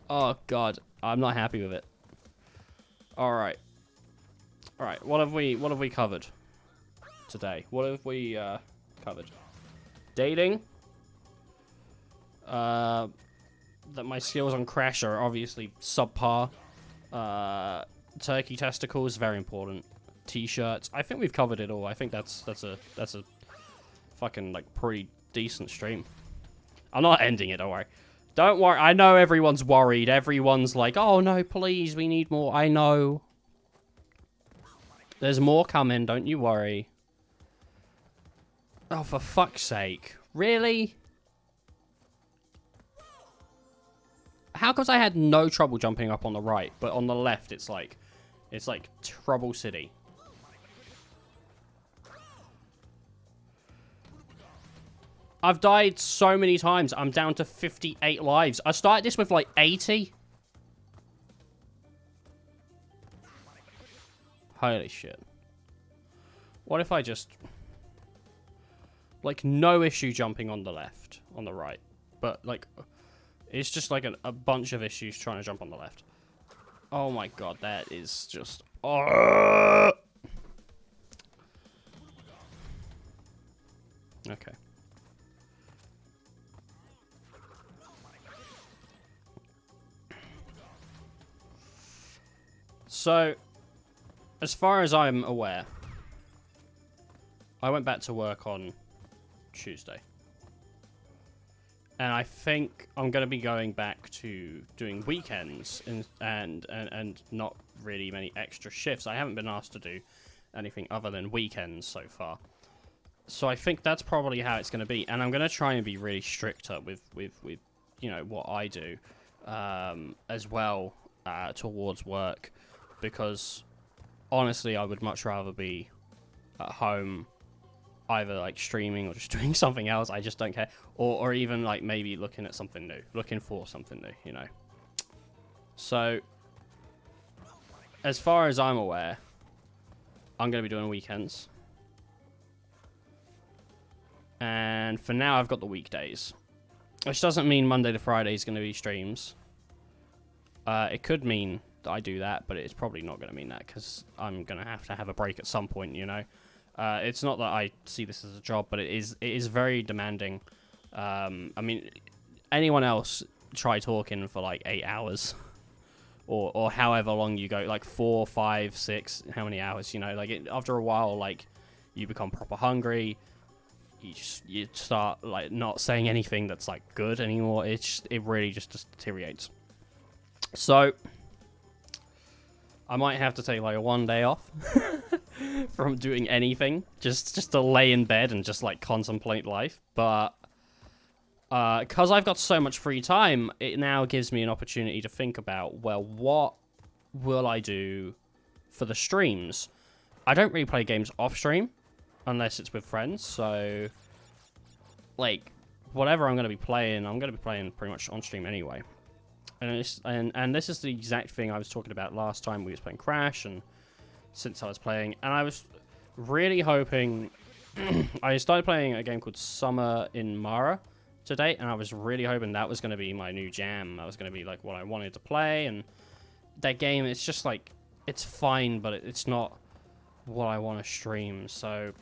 oh god, I'm not happy with it. All right. What have we covered today? What have we covered? Dating. That my skills on Crash are obviously subpar. Turkey testicles, very important. T-shirts. I think we've covered it all. I think that's a fucking like pretty decent stream. I'm not ending it, don't worry. Don't worry. I know everyone's worried. Everyone's like, oh no, please, we need more. I know. There's more coming, don't you worry. Oh, for fuck's sake. Really? How comes I had no trouble jumping up on the right, but on the left it's like Trouble City. I've died so many times, I'm down to 58 lives. I started this with like 80. Holy shit. What if I just... Like, no issue jumping on the left, on the right. But, like, it's just like a bunch of issues trying to jump on the left. Oh my god, that is just... Oh! Okay. So, as far as I'm aware, I went back to work on Tuesday. And I think I'm going to be going back to doing weekends and not really many extra shifts. I haven't been asked to do anything other than weekends so far. So I think that's probably how it's going to be. And I'm going to try and be really stricter with you know, what I do as well towards work. Because honestly, I would much rather be at home either like streaming or just doing something else. I just don't care. Or even like maybe looking at something new. Looking for something new, you know. So, as far as I'm aware, I'm going to be doing weekends. And for now, I've got the weekdays. Which doesn't mean Monday to Friday is going to be streams. It could mean that I do that, but it's probably not going to mean that because I'm going to have a break at some point, you know. It's not that I see this as a job, but it is very demanding. I mean, anyone else try talking for like 8 hours or however long you go, like 4, 5, 6, how many hours, you know, like after a while, like you become proper hungry. You start like not saying anything that's like good anymore. It really just deteriorates. So I might have to take like 1 day off from doing anything, just to lay in bed and just like contemplate life. But because I've got so much free time, it now gives me an opportunity to think about, well, what will I do for the streams? I don't really play games off stream unless it's with friends, so like whatever I'm going to be playing, I'm going to be playing pretty much on stream anyway. And this is the exact thing I was talking about last time we was playing Crash, and since I was playing, and I was really hoping I started playing a game called Summer in Mara today, and I was really hoping that was going to be my new jam. That was going to be like what I wanted to play, and that game, it's just like, it's fine, but it's not what I want to stream. So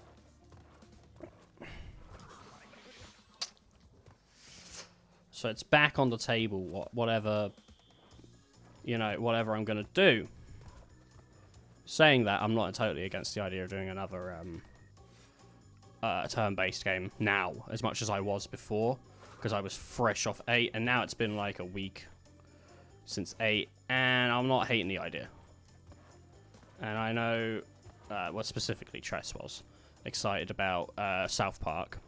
it's back on the table, whatever, you know, whatever I'm going to do. Saying that, I'm not totally against the idea of doing another turn-based game now, as much as I was before, because I was fresh off 8, and now it's been like a week since 8, and I'm not hating the idea. And I know, well, specifically Tress was excited about South Park,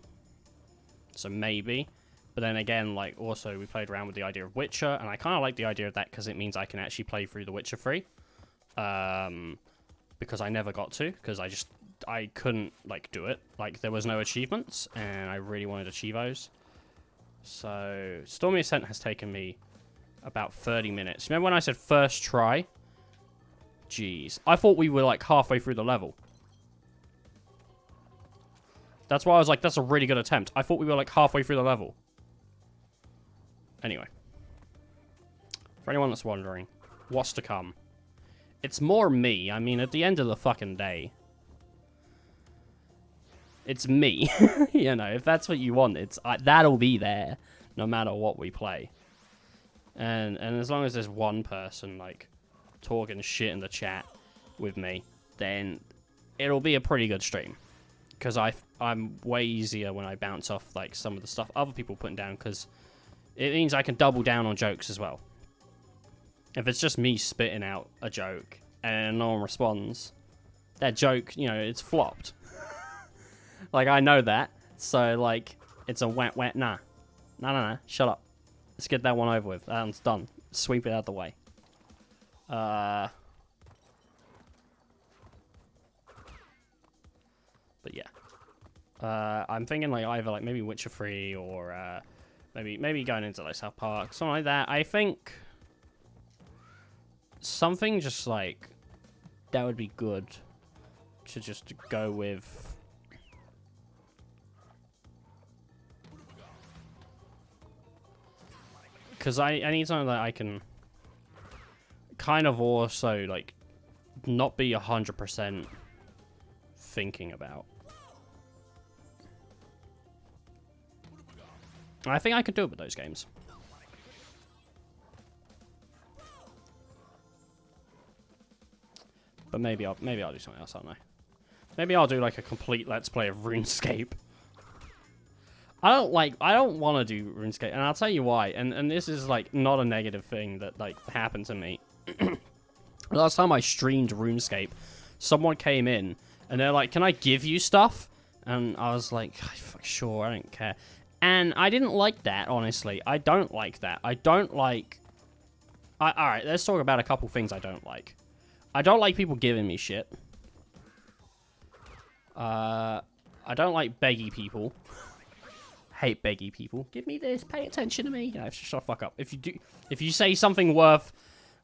so maybe. But then again, like, also we played around with the idea of Witcher, and I kind of like the idea of that because it means I can actually play through The Witcher 3. Because I never got to, because I couldn't, like, do it. Like, there was no achievements, and I really wanted achievos. So, Stormy Ascent has taken me about 30 minutes. Remember when I said first try? Jeez. I thought we were, like, halfway through the level. That's why I was like, that's a really good attempt. I thought we were, like, halfway through the level. Anyway. For anyone that's wondering, what's to come? It's more me. I mean, at the end of the fucking day, it's me. You know, if that's what you want, that'll be there no matter what we play. And as long as there's one person, like, talking shit in the chat with me, then it'll be a pretty good stream. Because I'm way easier when I bounce off, like, some of the stuff other people putting down, because it means I can double down on jokes as well. If it's just me spitting out a joke and no one responds, that joke, you know, it's flopped. Like, I know that. So, like, it's a wet, nah. Nah, shut up. Let's get that one over with. That one's done. Sweep it out the way. But yeah. I'm thinking, like, either, like, maybe Witcher 3 or, maybe going into, like, South Park. Something like that. I think something just, like, that would be good to just go with. Because I need something that I can kind of also, like, not be 100% thinking about. I think I could do it with those games. But maybe I'll do something else, I don't know. Maybe I'll do like a complete Let's Play of RuneScape. I don't want to do RuneScape, and I'll tell you why. And this is like not a negative thing that like happened to me. Last time I streamed RuneScape, someone came in and they're like, "Can I give you stuff?" And I was like, "Sure, I don't care." And I didn't like that, honestly. I don't like that. I don't like... Alright, let's talk about a couple things I don't like. I don't like people giving me shit. I don't like beggy people. Hate beggy people. Give me this, pay attention to me. You know, shut the fuck up. If you say something worth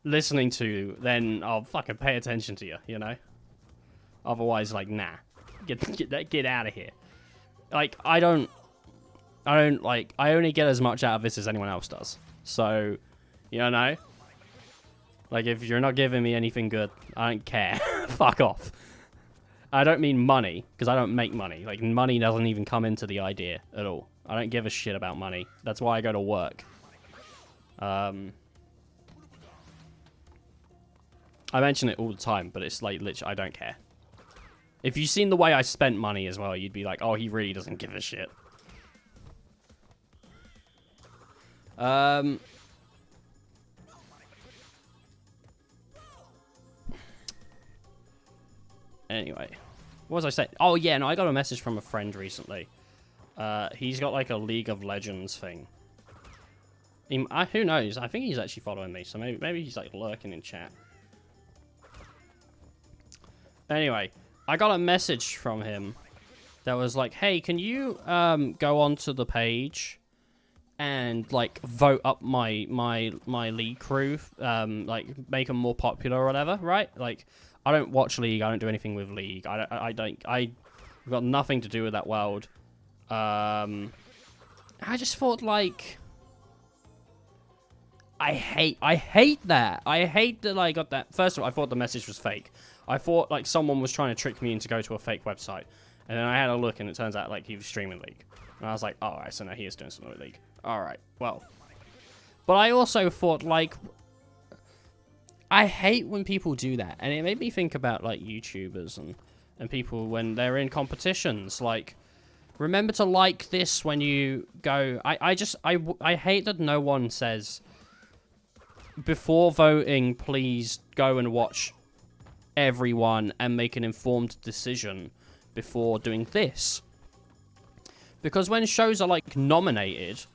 listening to, then I'll fucking pay attention to you, you know? Otherwise, like, nah. Get out of here. Like, I only get as much out of this as anyone else does. So, you know? Like, if you're not giving me anything good, I don't care. Fuck off. I don't mean money, because I don't make money. Like, money doesn't even come into the idea at all. I don't give a shit about money. That's why I go to work. I mention it all the time, but it's like, literally, I don't care. If you've seen the way I spent money as well, you'd be like, oh, he really doesn't give a shit. Anyway, what was I saying? Oh, yeah, no, I got a message from a friend recently. He's got, like, a League of Legends thing. Who knows? I think he's actually following me, so maybe he's, like, lurking in chat. Anyway, I got a message from him that was like, hey, can you go onto the page and like vote up my League crew, like make them more popular or whatever, right? Like, I don't watch League, I don't do anything with League, I've got nothing to do with that world. I just thought like, I hate that. I hate that I got that. First of all, I thought the message was fake. I thought like someone was trying to trick me into go to a fake website. And then I had a look and it turns out like he was streaming League. And I was like, oh, alright, so now he is doing something with League. Alright, well. But I also thought like, I hate when people do that. And it made me think about like YouTubers and people when they're in competitions. Like, remember to like this when you go. I hate that no one says, before voting, please go and watch everyone and make an informed decision before doing this. Because when shows are like nominated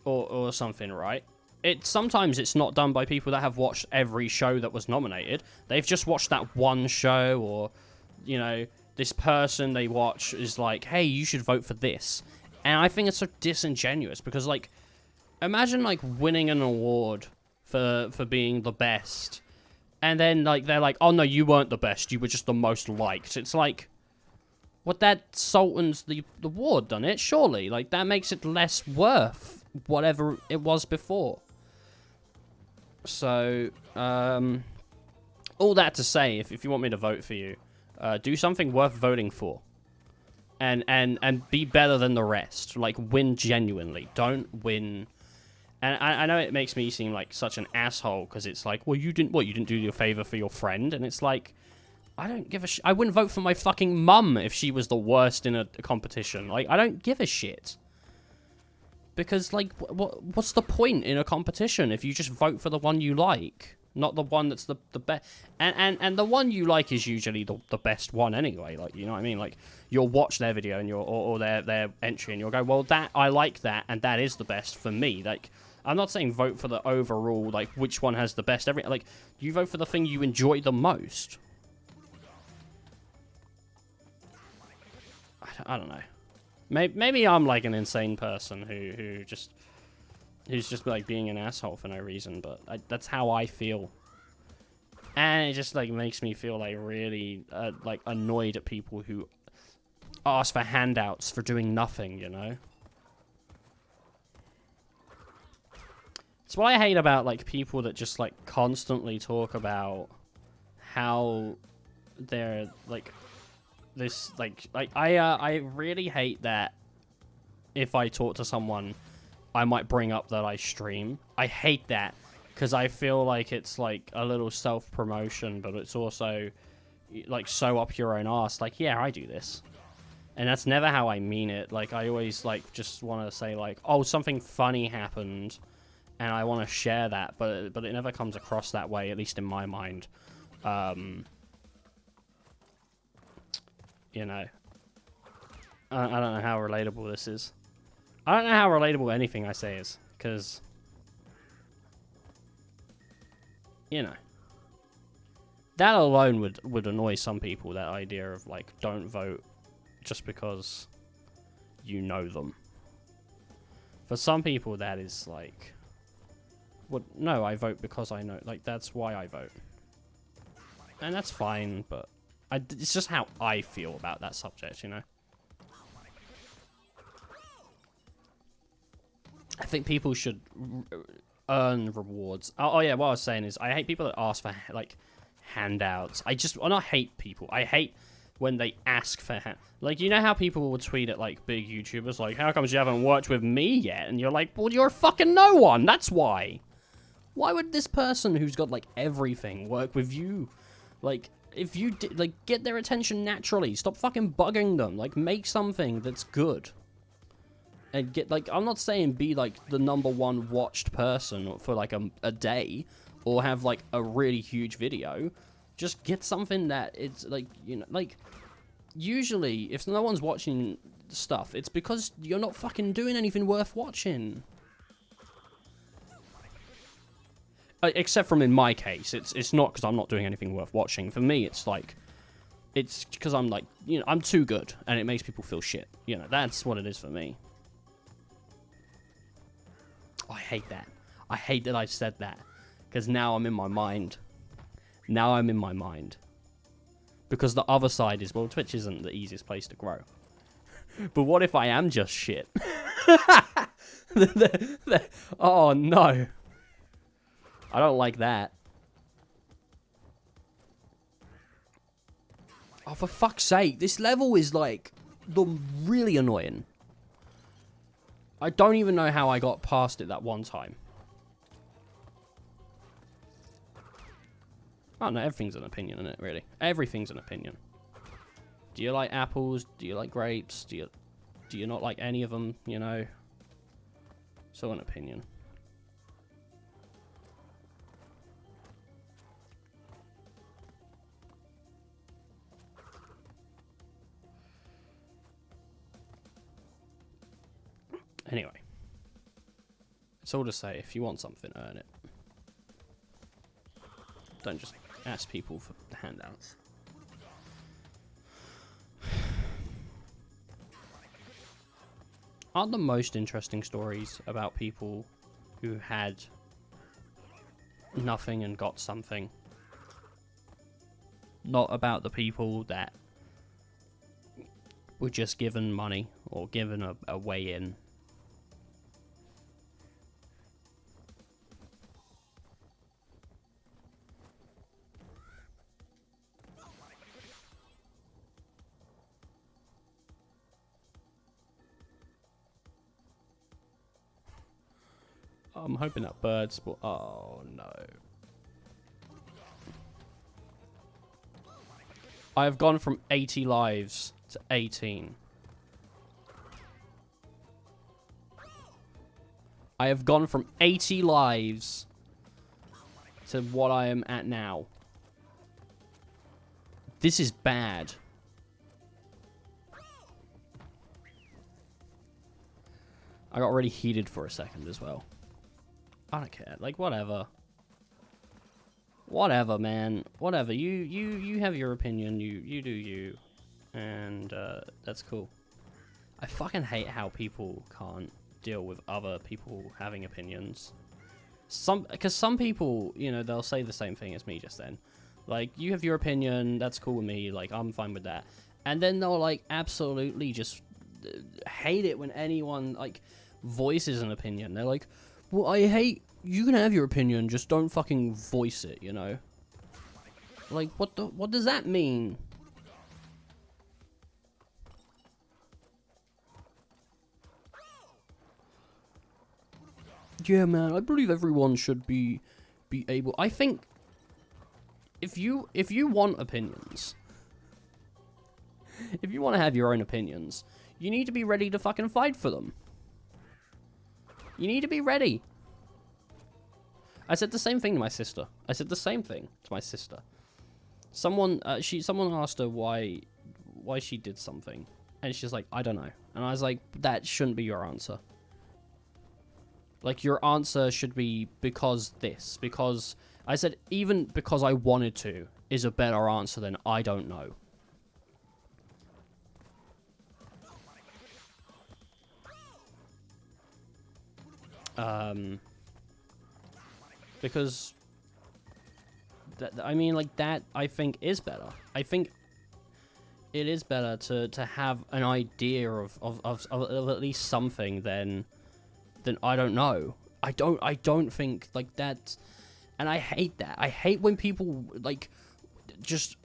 or something, right? Sometimes it's not done by people that have watched every show that was nominated. They've just watched that one show, or, you know, this person they watch is like, hey, you should vote for this. And I think it's so disingenuous because, like, imagine like winning an award for being the best, and then like they're like, oh no, you weren't the best, you were just the most liked. It's like, what, that sultans the award, done it? Surely, like, that makes it less worth whatever it was before. So, all that to say, if you want me to vote for you, do something worth voting for. And be better than the rest. Like, win genuinely. Don't win. And I know it makes me seem like such an asshole, because it's like, well, you didn't do your favor for your friend? And it's like, I don't give a shit. I wouldn't vote for my fucking mum if she was the worst in a competition. Like, I don't give a shit. Because, like, what's the point in a competition if you just vote for the one you like? Not the one that's the best. And the one you like is usually the best one anyway. Like, you know what I mean? Like, you'll watch their video and or their entry and you'll go, well, I like that, and that is the best for me. Like, I'm not saying vote for the overall, like, which one has the best. Like, you vote for the thing you enjoy the most. I don't know. Maybe I'm like an insane person who's just like being an asshole for no reason, but that's how I feel. And it just like makes me feel like really like annoyed at people who ask for handouts for doing nothing, you know? It's what I hate about like people that just like constantly talk about how they're like this, like I really hate that if I talk to someone, I might bring up that I stream. I hate that because I feel like it's like a little self-promotion, but it's also like so up your own arse. Like, yeah, I do this. And that's never how I mean it. Like, I always, like, just want to say, like, oh, something funny happened, and I want to share that, but it never comes across that way, at least in my mind. You know. I don't know how relatable this is. I don't know how relatable anything I say is, because, you know. That alone would annoy some people, that idea of, like, don't vote just because you know them. For some people, that is, like, well, no, I vote because I know, like, that's why I vote. And that's fine, but it's just how I feel about that subject, you know? I think people should earn rewards. Oh yeah, what I was saying is, I hate people that ask for, like, handouts. I not hate people. I hate when they ask for like, you know how people will tweet at, like, big YouTubers, like, how comes you haven't worked with me yet? And you're like, well, you're fucking no one. That's why. Why would this person who's got, like, everything work with you? Like, if you did, like, get their attention naturally. Stop fucking bugging them. Like, make something that's good. And get, like, I'm not saying be, like, the #1 watched person for, like, a day, or have, like, a really huge video. Just get something that it's, like, you know, like, usually, if no one's watching stuff, it's because you're not fucking doing anything worth watching. Except from in my case, it's not because I'm not doing anything worth watching. For me, it's, like, it's because I'm, like, you know, I'm too good, and it makes people feel shit. You know, that's what it is for me. Oh, I hate that. I hate that I said that. Because now I'm in my mind. Now I'm in my mind. Because the other side is, well, Twitch isn't the easiest place to grow. But what if I am just shit? Oh, no. I don't like that. Oh, for fuck's sake. This level is, like, really annoying. I don't even know how I got past it that one time. Oh, no, everything's an opinion, isn't it, really? Everything's an opinion. Do you like apples? Do you like grapes? Do you not like any of them, you know? So an opinion. Anyway. It's all to say, if you want something, earn it. Don't just ask people for handouts. Aren't the most interesting stories about people who had nothing and got something? Not about the people that were just given money or given a way in. I'm hoping that birds will... Oh, no. I have gone from 80 lives to 18. I have gone from 80 lives to what I am at now. This is bad. I got really heated for a second as well. I don't care. Like, whatever. Whatever, man. Whatever. You have your opinion. You do you. And, that's cool. I fucking hate how people can't deal with other people having opinions. Because some people, you know, they'll say the same thing as me just then. Like, you have your opinion, that's cool with me, like, I'm fine with that. And then they'll, like, absolutely just hate it when anyone, like, voices an opinion. They're like, well, I hate... You can have your opinion, just don't fucking voice it, you know? Like, what does that mean? Yeah, man, I believe everyone should be able... I think... If you want opinions... If you want to have your own opinions, you need to be ready to fucking fight for them. You need to be ready. I said the same thing to my sister. I said the same thing to my sister. Someone asked her why she did something, and she's like, I don't know. And I was like, that shouldn't be your answer. Like, your answer should be because this. Because I said, even because I wanted to is a better answer than I don't know. Because I mean, like, that I think is better. I think it is better to have an idea of at least something than I don't know. I don't think like that, and I hate that. I hate when people like just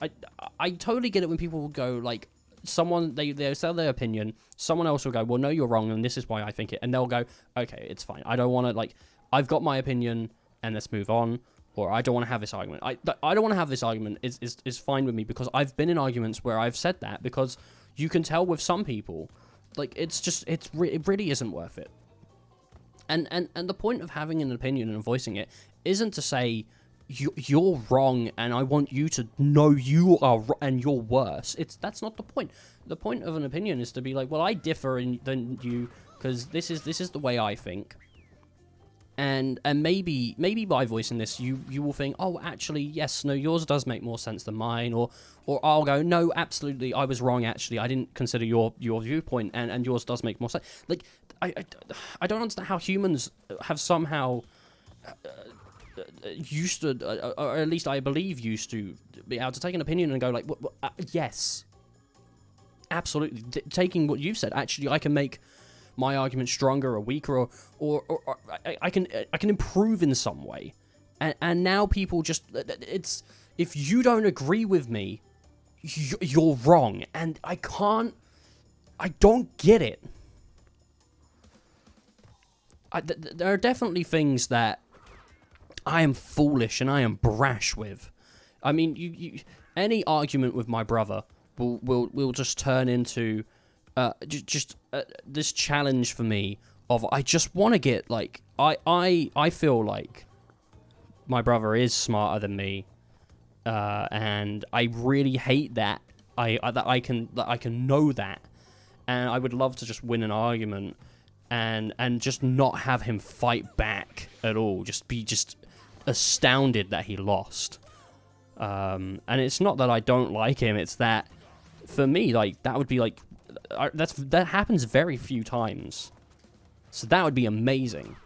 I totally get it when people go like someone they sell their opinion, someone else will go, well, no, you're wrong and this is why I think it, and they'll go, okay, it's fine. I don't want to, like, I've got my opinion and let's move on. Or I don't want to have this argument. I don't want to have this argument is fine with me, because I've been in arguments where I've said that, because you can tell with some people, like, it really isn't worth it. And the point of having an opinion and voicing it isn't to say you're wrong and I want you to know you are and you're worse. That's not the point. The point of an opinion is to be like, well, I differ than you because this is the way I think. And maybe by voicing this, you will think, oh, actually, yes, no, yours does make more sense than mine, or I'll go, no, absolutely, I was wrong, actually, I didn't consider your viewpoint, and yours does make more sense. Like, I don't understand how humans have somehow used to, or at least I believe used to, be able to take an opinion and go like, yes, absolutely, taking what you've said, actually, I can make my argument stronger or weaker, or I can improve in some way, and now people just, it's, if you don't agree with me, you're wrong, and I don't get it. There are definitely things that I am foolish and I am brash with. I mean, you any argument with my brother will just turn into this challenge for me of, I just want to get, like, I feel like my brother is smarter than me, and I really hate that I can know that, and I would love to just win an argument and just not have him fight back at all, just be astounded that he lost. And it's not that I don't like him, it's that for me, like, that would be like, that happens very few times, so that would be amazing.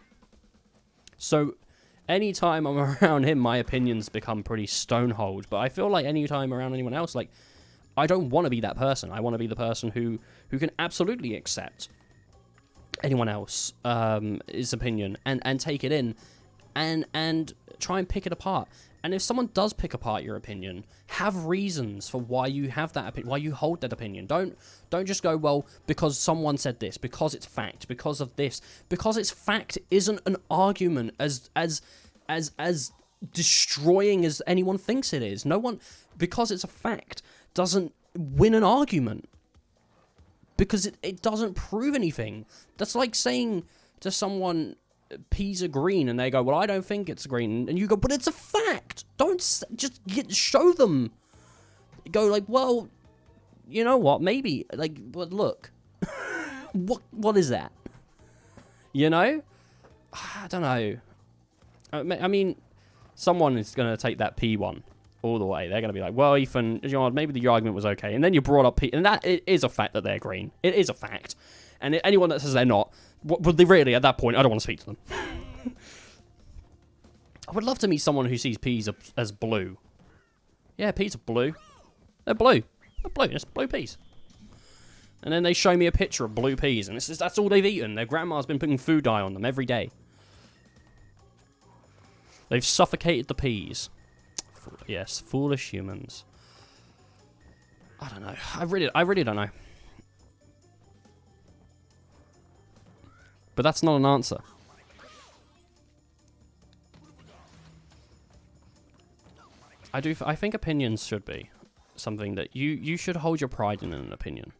So anytime I'm around him, my opinions become pretty stonehold, but I feel like anytime around anyone else, like, I don't want to be that person. I want to be the person who can absolutely accept anyone else his opinion and take it in and try and pick it apart. And if someone does pick apart your opinion, have reasons for why you have that opinion, why you hold that opinion. Don't just go, well, because someone said this, because it's fact, because of this. Because it's fact isn't an argument as destroying as anyone thinks it is. No one, because it's a fact, doesn't win an argument. Because it doesn't prove anything. That's like saying to someone, peas are green, and they go, well, I don't think it's green, and you go, but it's a fact. Don't show them. Go like, well, you know what, maybe, like, but look. what is that, you know? I don't know. I mean, someone is going to take that pea one all the way. They're going to be like, well, Ethan, you know, maybe the argument was okay, and then you brought up pea, and that, it is a fact that they're green. It is a fact. And anyone that says they're not, would they really, at that point, I don't want to speak to them. I would love to meet someone who sees peas as blue. Yeah, peas are blue. They're blue. They're blue. It's blue peas. And then they show me a picture of blue peas, and that's all they've eaten. Their grandma's been putting food dye on them every day. They've suffocated the peas. Yes, foolish humans. I don't know. I really don't know. But that's not an answer. I think opinions should be. something that you should hold your pride in an opinion.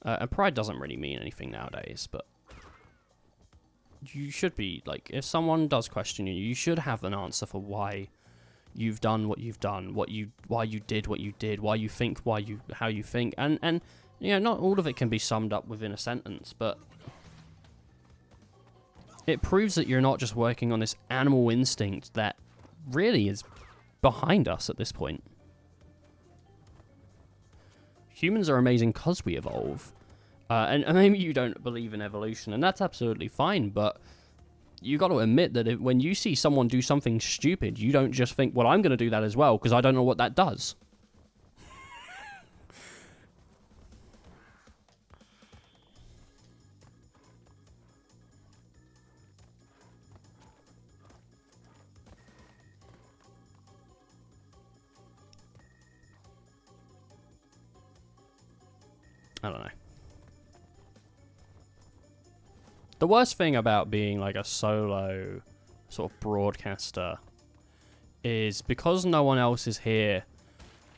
And pride doesn't really mean anything nowadays, but you should be, like, if someone does question you, you should have an answer for why you've done what you've done, why you did what you did, why you think, how you think, and you know, not all of it can be summed up within a sentence, but it proves that you're not just working on this animal instinct that really is behind us at this point. Humans are amazing because we evolve. And maybe you don't believe in evolution, and that's absolutely fine, but you got to admit that when you see someone do something stupid, you don't just think, well, I'm going to do that as well, because I don't know what that does. I don't know. The worst thing about being like a solo sort of broadcaster is because no one else is here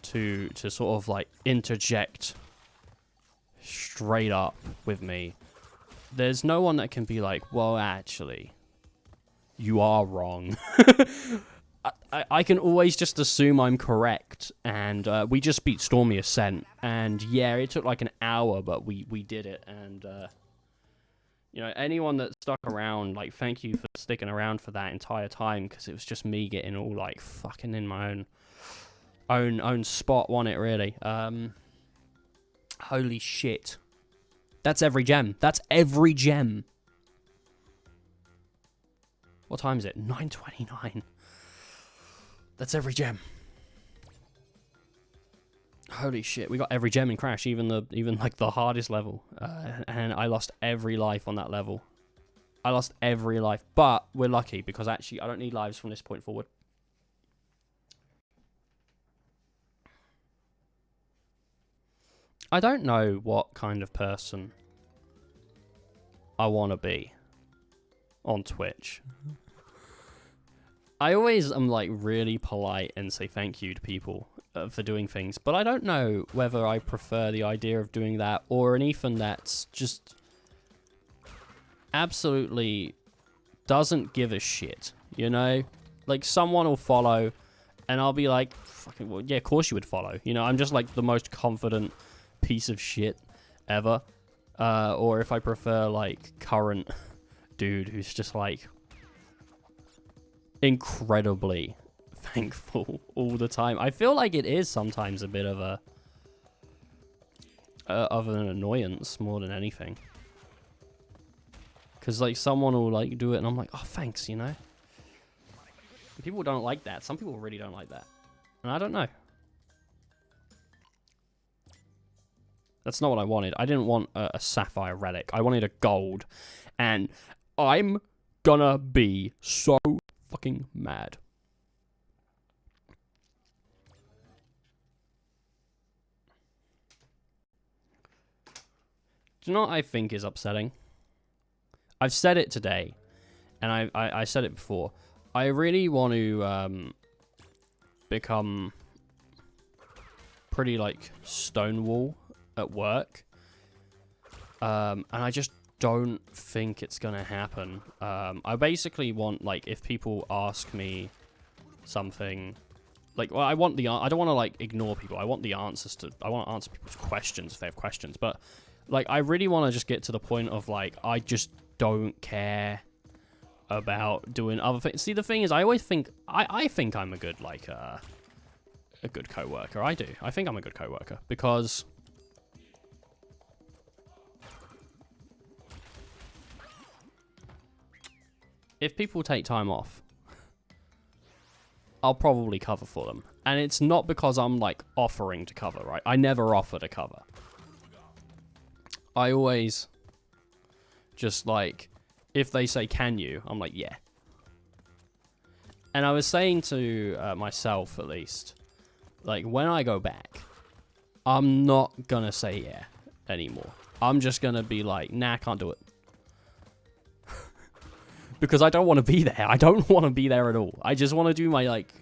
to sort of like interject straight up with me. There's no one that can be like, well, actually, you are wrong. I can always just assume I'm correct, and we just beat Stormy Ascent, and yeah, it took like an hour, but we did it, and you know, anyone that stuck around, like, thank you for sticking around for that entire time, because it was just me getting all like fucking in my own spot, wasn't it, really? Holy shit. That's every gem. That's every gem. What time is it? 9:29. That's every gem. Holy shit, we got every gem in Crash, even like the hardest level. And I lost every life on that level. I lost every life, but we're lucky because actually I don't need lives from this point forward. I don't know what kind of person I want to be on Twitch. I always am like really polite and say thank you to people for doing things, but I don't know whether I prefer the idea of doing that or an Ethan that's just absolutely doesn't give a shit, you know? Like, someone will follow and I'll be like, fucking, well, yeah, of course you would follow. You know, I'm just like the most confident piece of shit ever. Or if I prefer like current dude who's just like incredibly thankful all the time. I feel like it is sometimes a bit of an annoyance more than anything, because like someone will like do it and I'm like, oh, thanks, you know. People don't like that. Some people really don't like that, and I don't know. That's not what I wanted. I didn't want a sapphire relic. I wanted a gold, and I'm gonna be so fucking mad. Do you know what I think is upsetting? I've said it today, and I said it before. I really want to become pretty like Stonewall at work, and I just don't think it's gonna happen. I basically want, like, if people ask me something, like, well, I don't want to like ignore people. I want the answers I want to answer people's questions if they have questions, but like, I really want to just get to the point of like, I just don't care about doing other things. See, the thing is, I always think I think I'm a good like a good coworker. I do. I think I'm a good coworker because if people take time off, I'll probably cover for them. And it's not because I'm like offering to cover, right? I never offer to cover. I always just like, if they say, can you? I'm like, yeah. And I was saying to myself, at least, like, when I go back, I'm not gonna say yeah anymore. I'm just gonna be like, nah, can't do it. Because I don't want to be there. I don't want to be there at all. I just want to do my, like,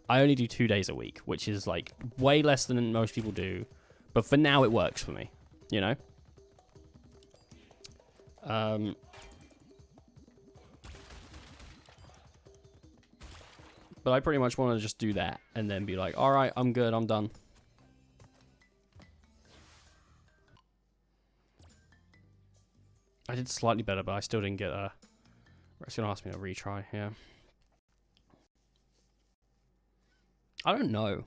I only do 2 days a week, which is like way less than most people do. But for now, it works for me, you know? But I pretty much want to just do that and then be like, all right, I'm good, I'm done. I did slightly better, but I still didn't get a... It's going to ask me to retry, yeah. I don't know.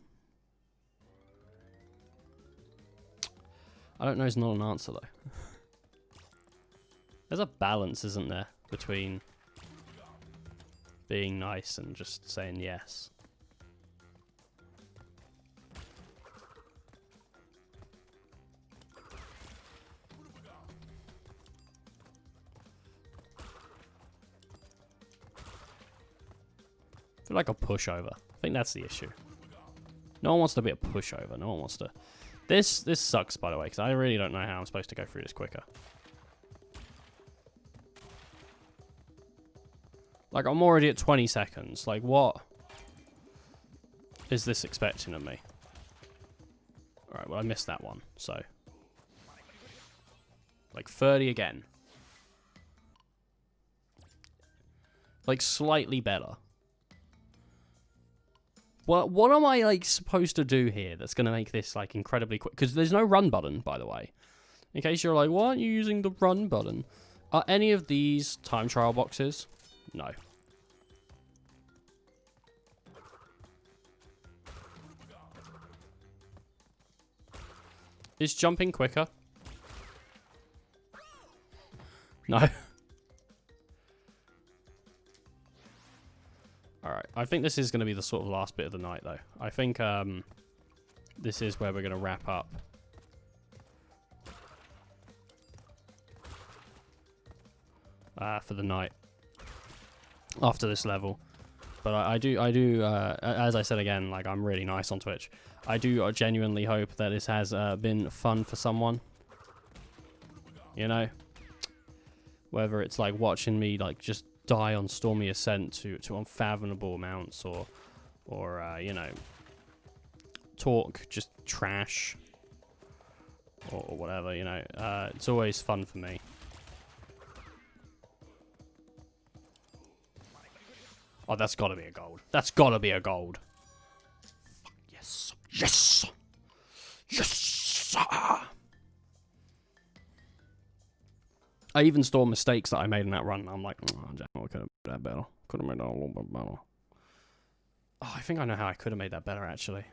I don't know is not an answer, though. There's a balance, isn't there, between being nice and just saying yes. I feel like a pushover. I think that's the issue. No one wants to be a pushover. No one wants to... This sucks, by the way, because I really don't know how I'm supposed to go through this quicker. Like, I'm already at 20 seconds. Like, what is this expecting of me? Alright, well, I missed that one, so... Like, 30 again. Like, slightly better. What am I, like, supposed to do here that's going to make this, like, incredibly quick? Because there's no run button, by the way. In case you're like, why aren't you using the run button? Are any of these time trial boxes? No. Is jumping quicker? No. Alright, I think this is going to be the sort of last bit of the night, though. I think this is where we're going to wrap up. For the night. After this level. But I do, as I said again, like, I'm really nice on Twitch. I do genuinely hope that this has been fun for someone. You know? Whether it's, like, watching me, like, just die on Stormy Ascent to unfathomable amounts, or you know, talk just trash, or whatever, you know. It's always fun for me. Oh, that's got to be a gold. That's got to be a gold. Yes. Yes. Yes. I even store mistakes that I made in that run. I'm like, oh, damn, I could have made that better. Could have made that a little bit better. Oh, I think I know how I could have made that better, actually.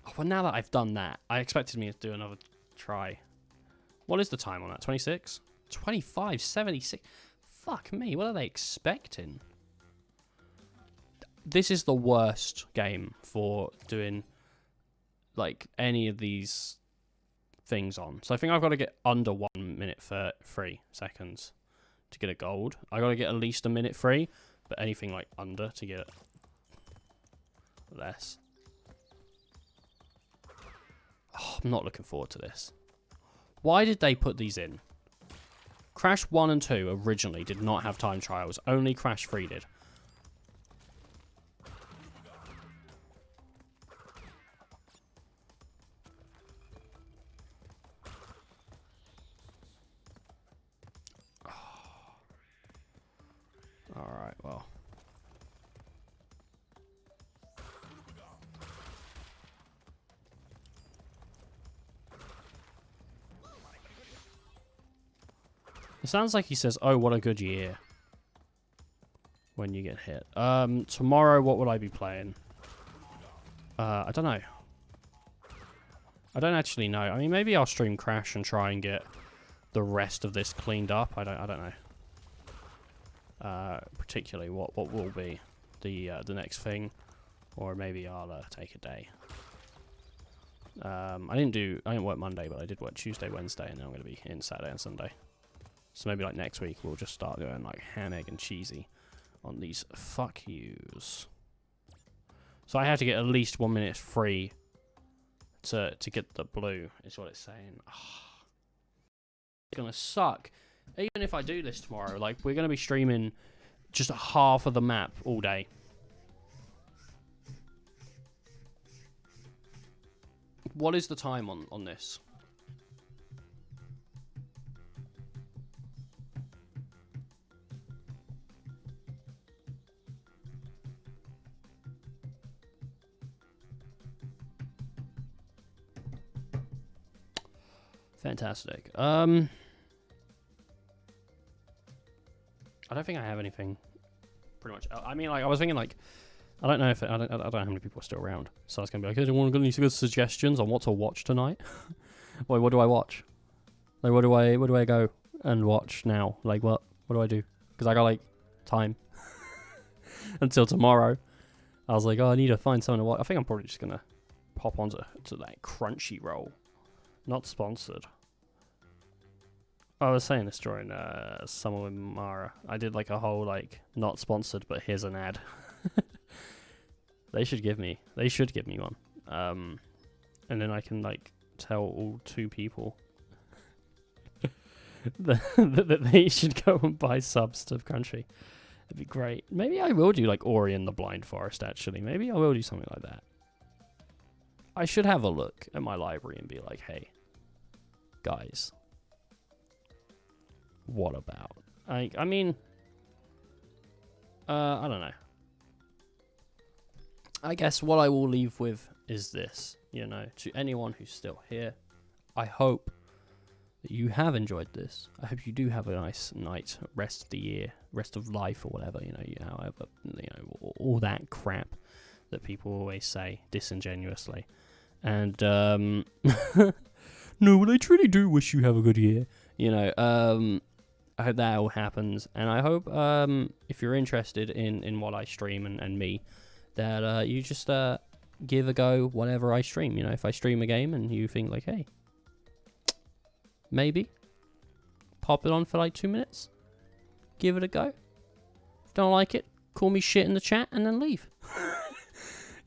Oh, well, now that I've done that, I expected me to do another try. What is the time on that? 26? 25, 76. Fuck me, what are they expecting? This is the worst game for doing, like, any of these things on. So I think I've got to get under 1 minute for 3 seconds to get a gold. I got to get at least a minute free, but anything like under to get less. Oh, I'm not looking forward to this. Why did they put these in? Crash 1 and 2 originally did not have time trials. Only Crash 3 did. Alright, well. It sounds like he says, oh, what a good year. When you get hit. Tomorrow, what will I be playing? I don't know. I don't actually know. I mean, maybe I'll stream Crash and try and get the rest of this cleaned up. I don't know. Particularly what will be the next thing, or maybe I'll take a day. I didn't work Monday, but I did work Tuesday, Wednesday, and then I'm going to be in Saturday and Sunday. So maybe like next week we'll just start going like ham, egg, and cheesy on these fuck yous. So I have to get at least 1 minute free to get the blue, is what it's saying. Oh, it's gonna suck. Even if I do this tomorrow, like, we're gonna be streaming just half of the map all day. What is the time on this? Fantastic. I don't think I have anything. Pretty much. I mean, like, I was thinking, like, I don't know if I don't know how many people are still around. So I was gonna be like, anyone got any good suggestions on what to watch tonight? Wait, what do I watch? Like, where do I go and watch now? Like, what do I do? Because I got like time until tomorrow. I was like, oh, I need to find something to watch. I think I'm probably just gonna pop onto that Crunchyroll. Not sponsored. I was saying this during Summer with Mara. I did like a whole like not sponsored, but here's an ad. They should give me one. And then I can like tell all 2 people that they should go and buy subs to Crunchy. It'd be great. Maybe I will do like Ori and the Blind Forest. Actually, maybe I will do something like that. I should have a look at my library and be like, hey, guys, what about? I mean, I don't know. I guess what I will leave with is this, you know, to anyone who's still here. I hope that you have enjoyed this. I hope you do have a nice night, rest of the year, rest of life, or whatever, however, all that crap that people always say disingenuously. And no, but I truly do wish you have a good year. I hope that all happens, and I hope if you're interested in what I stream and me, that you just give a go whatever I stream. If I stream a game and you think like, hey, maybe pop it on for like 2 minutes, give it a go. If you don't like it, call me shit in the chat and then leave.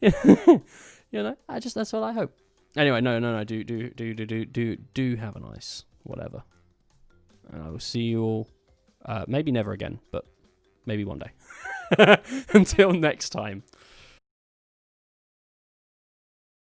That's what I hope. Anyway, no, do have a nice whatever. And I will see you all, maybe never again, but maybe one day. Until next time.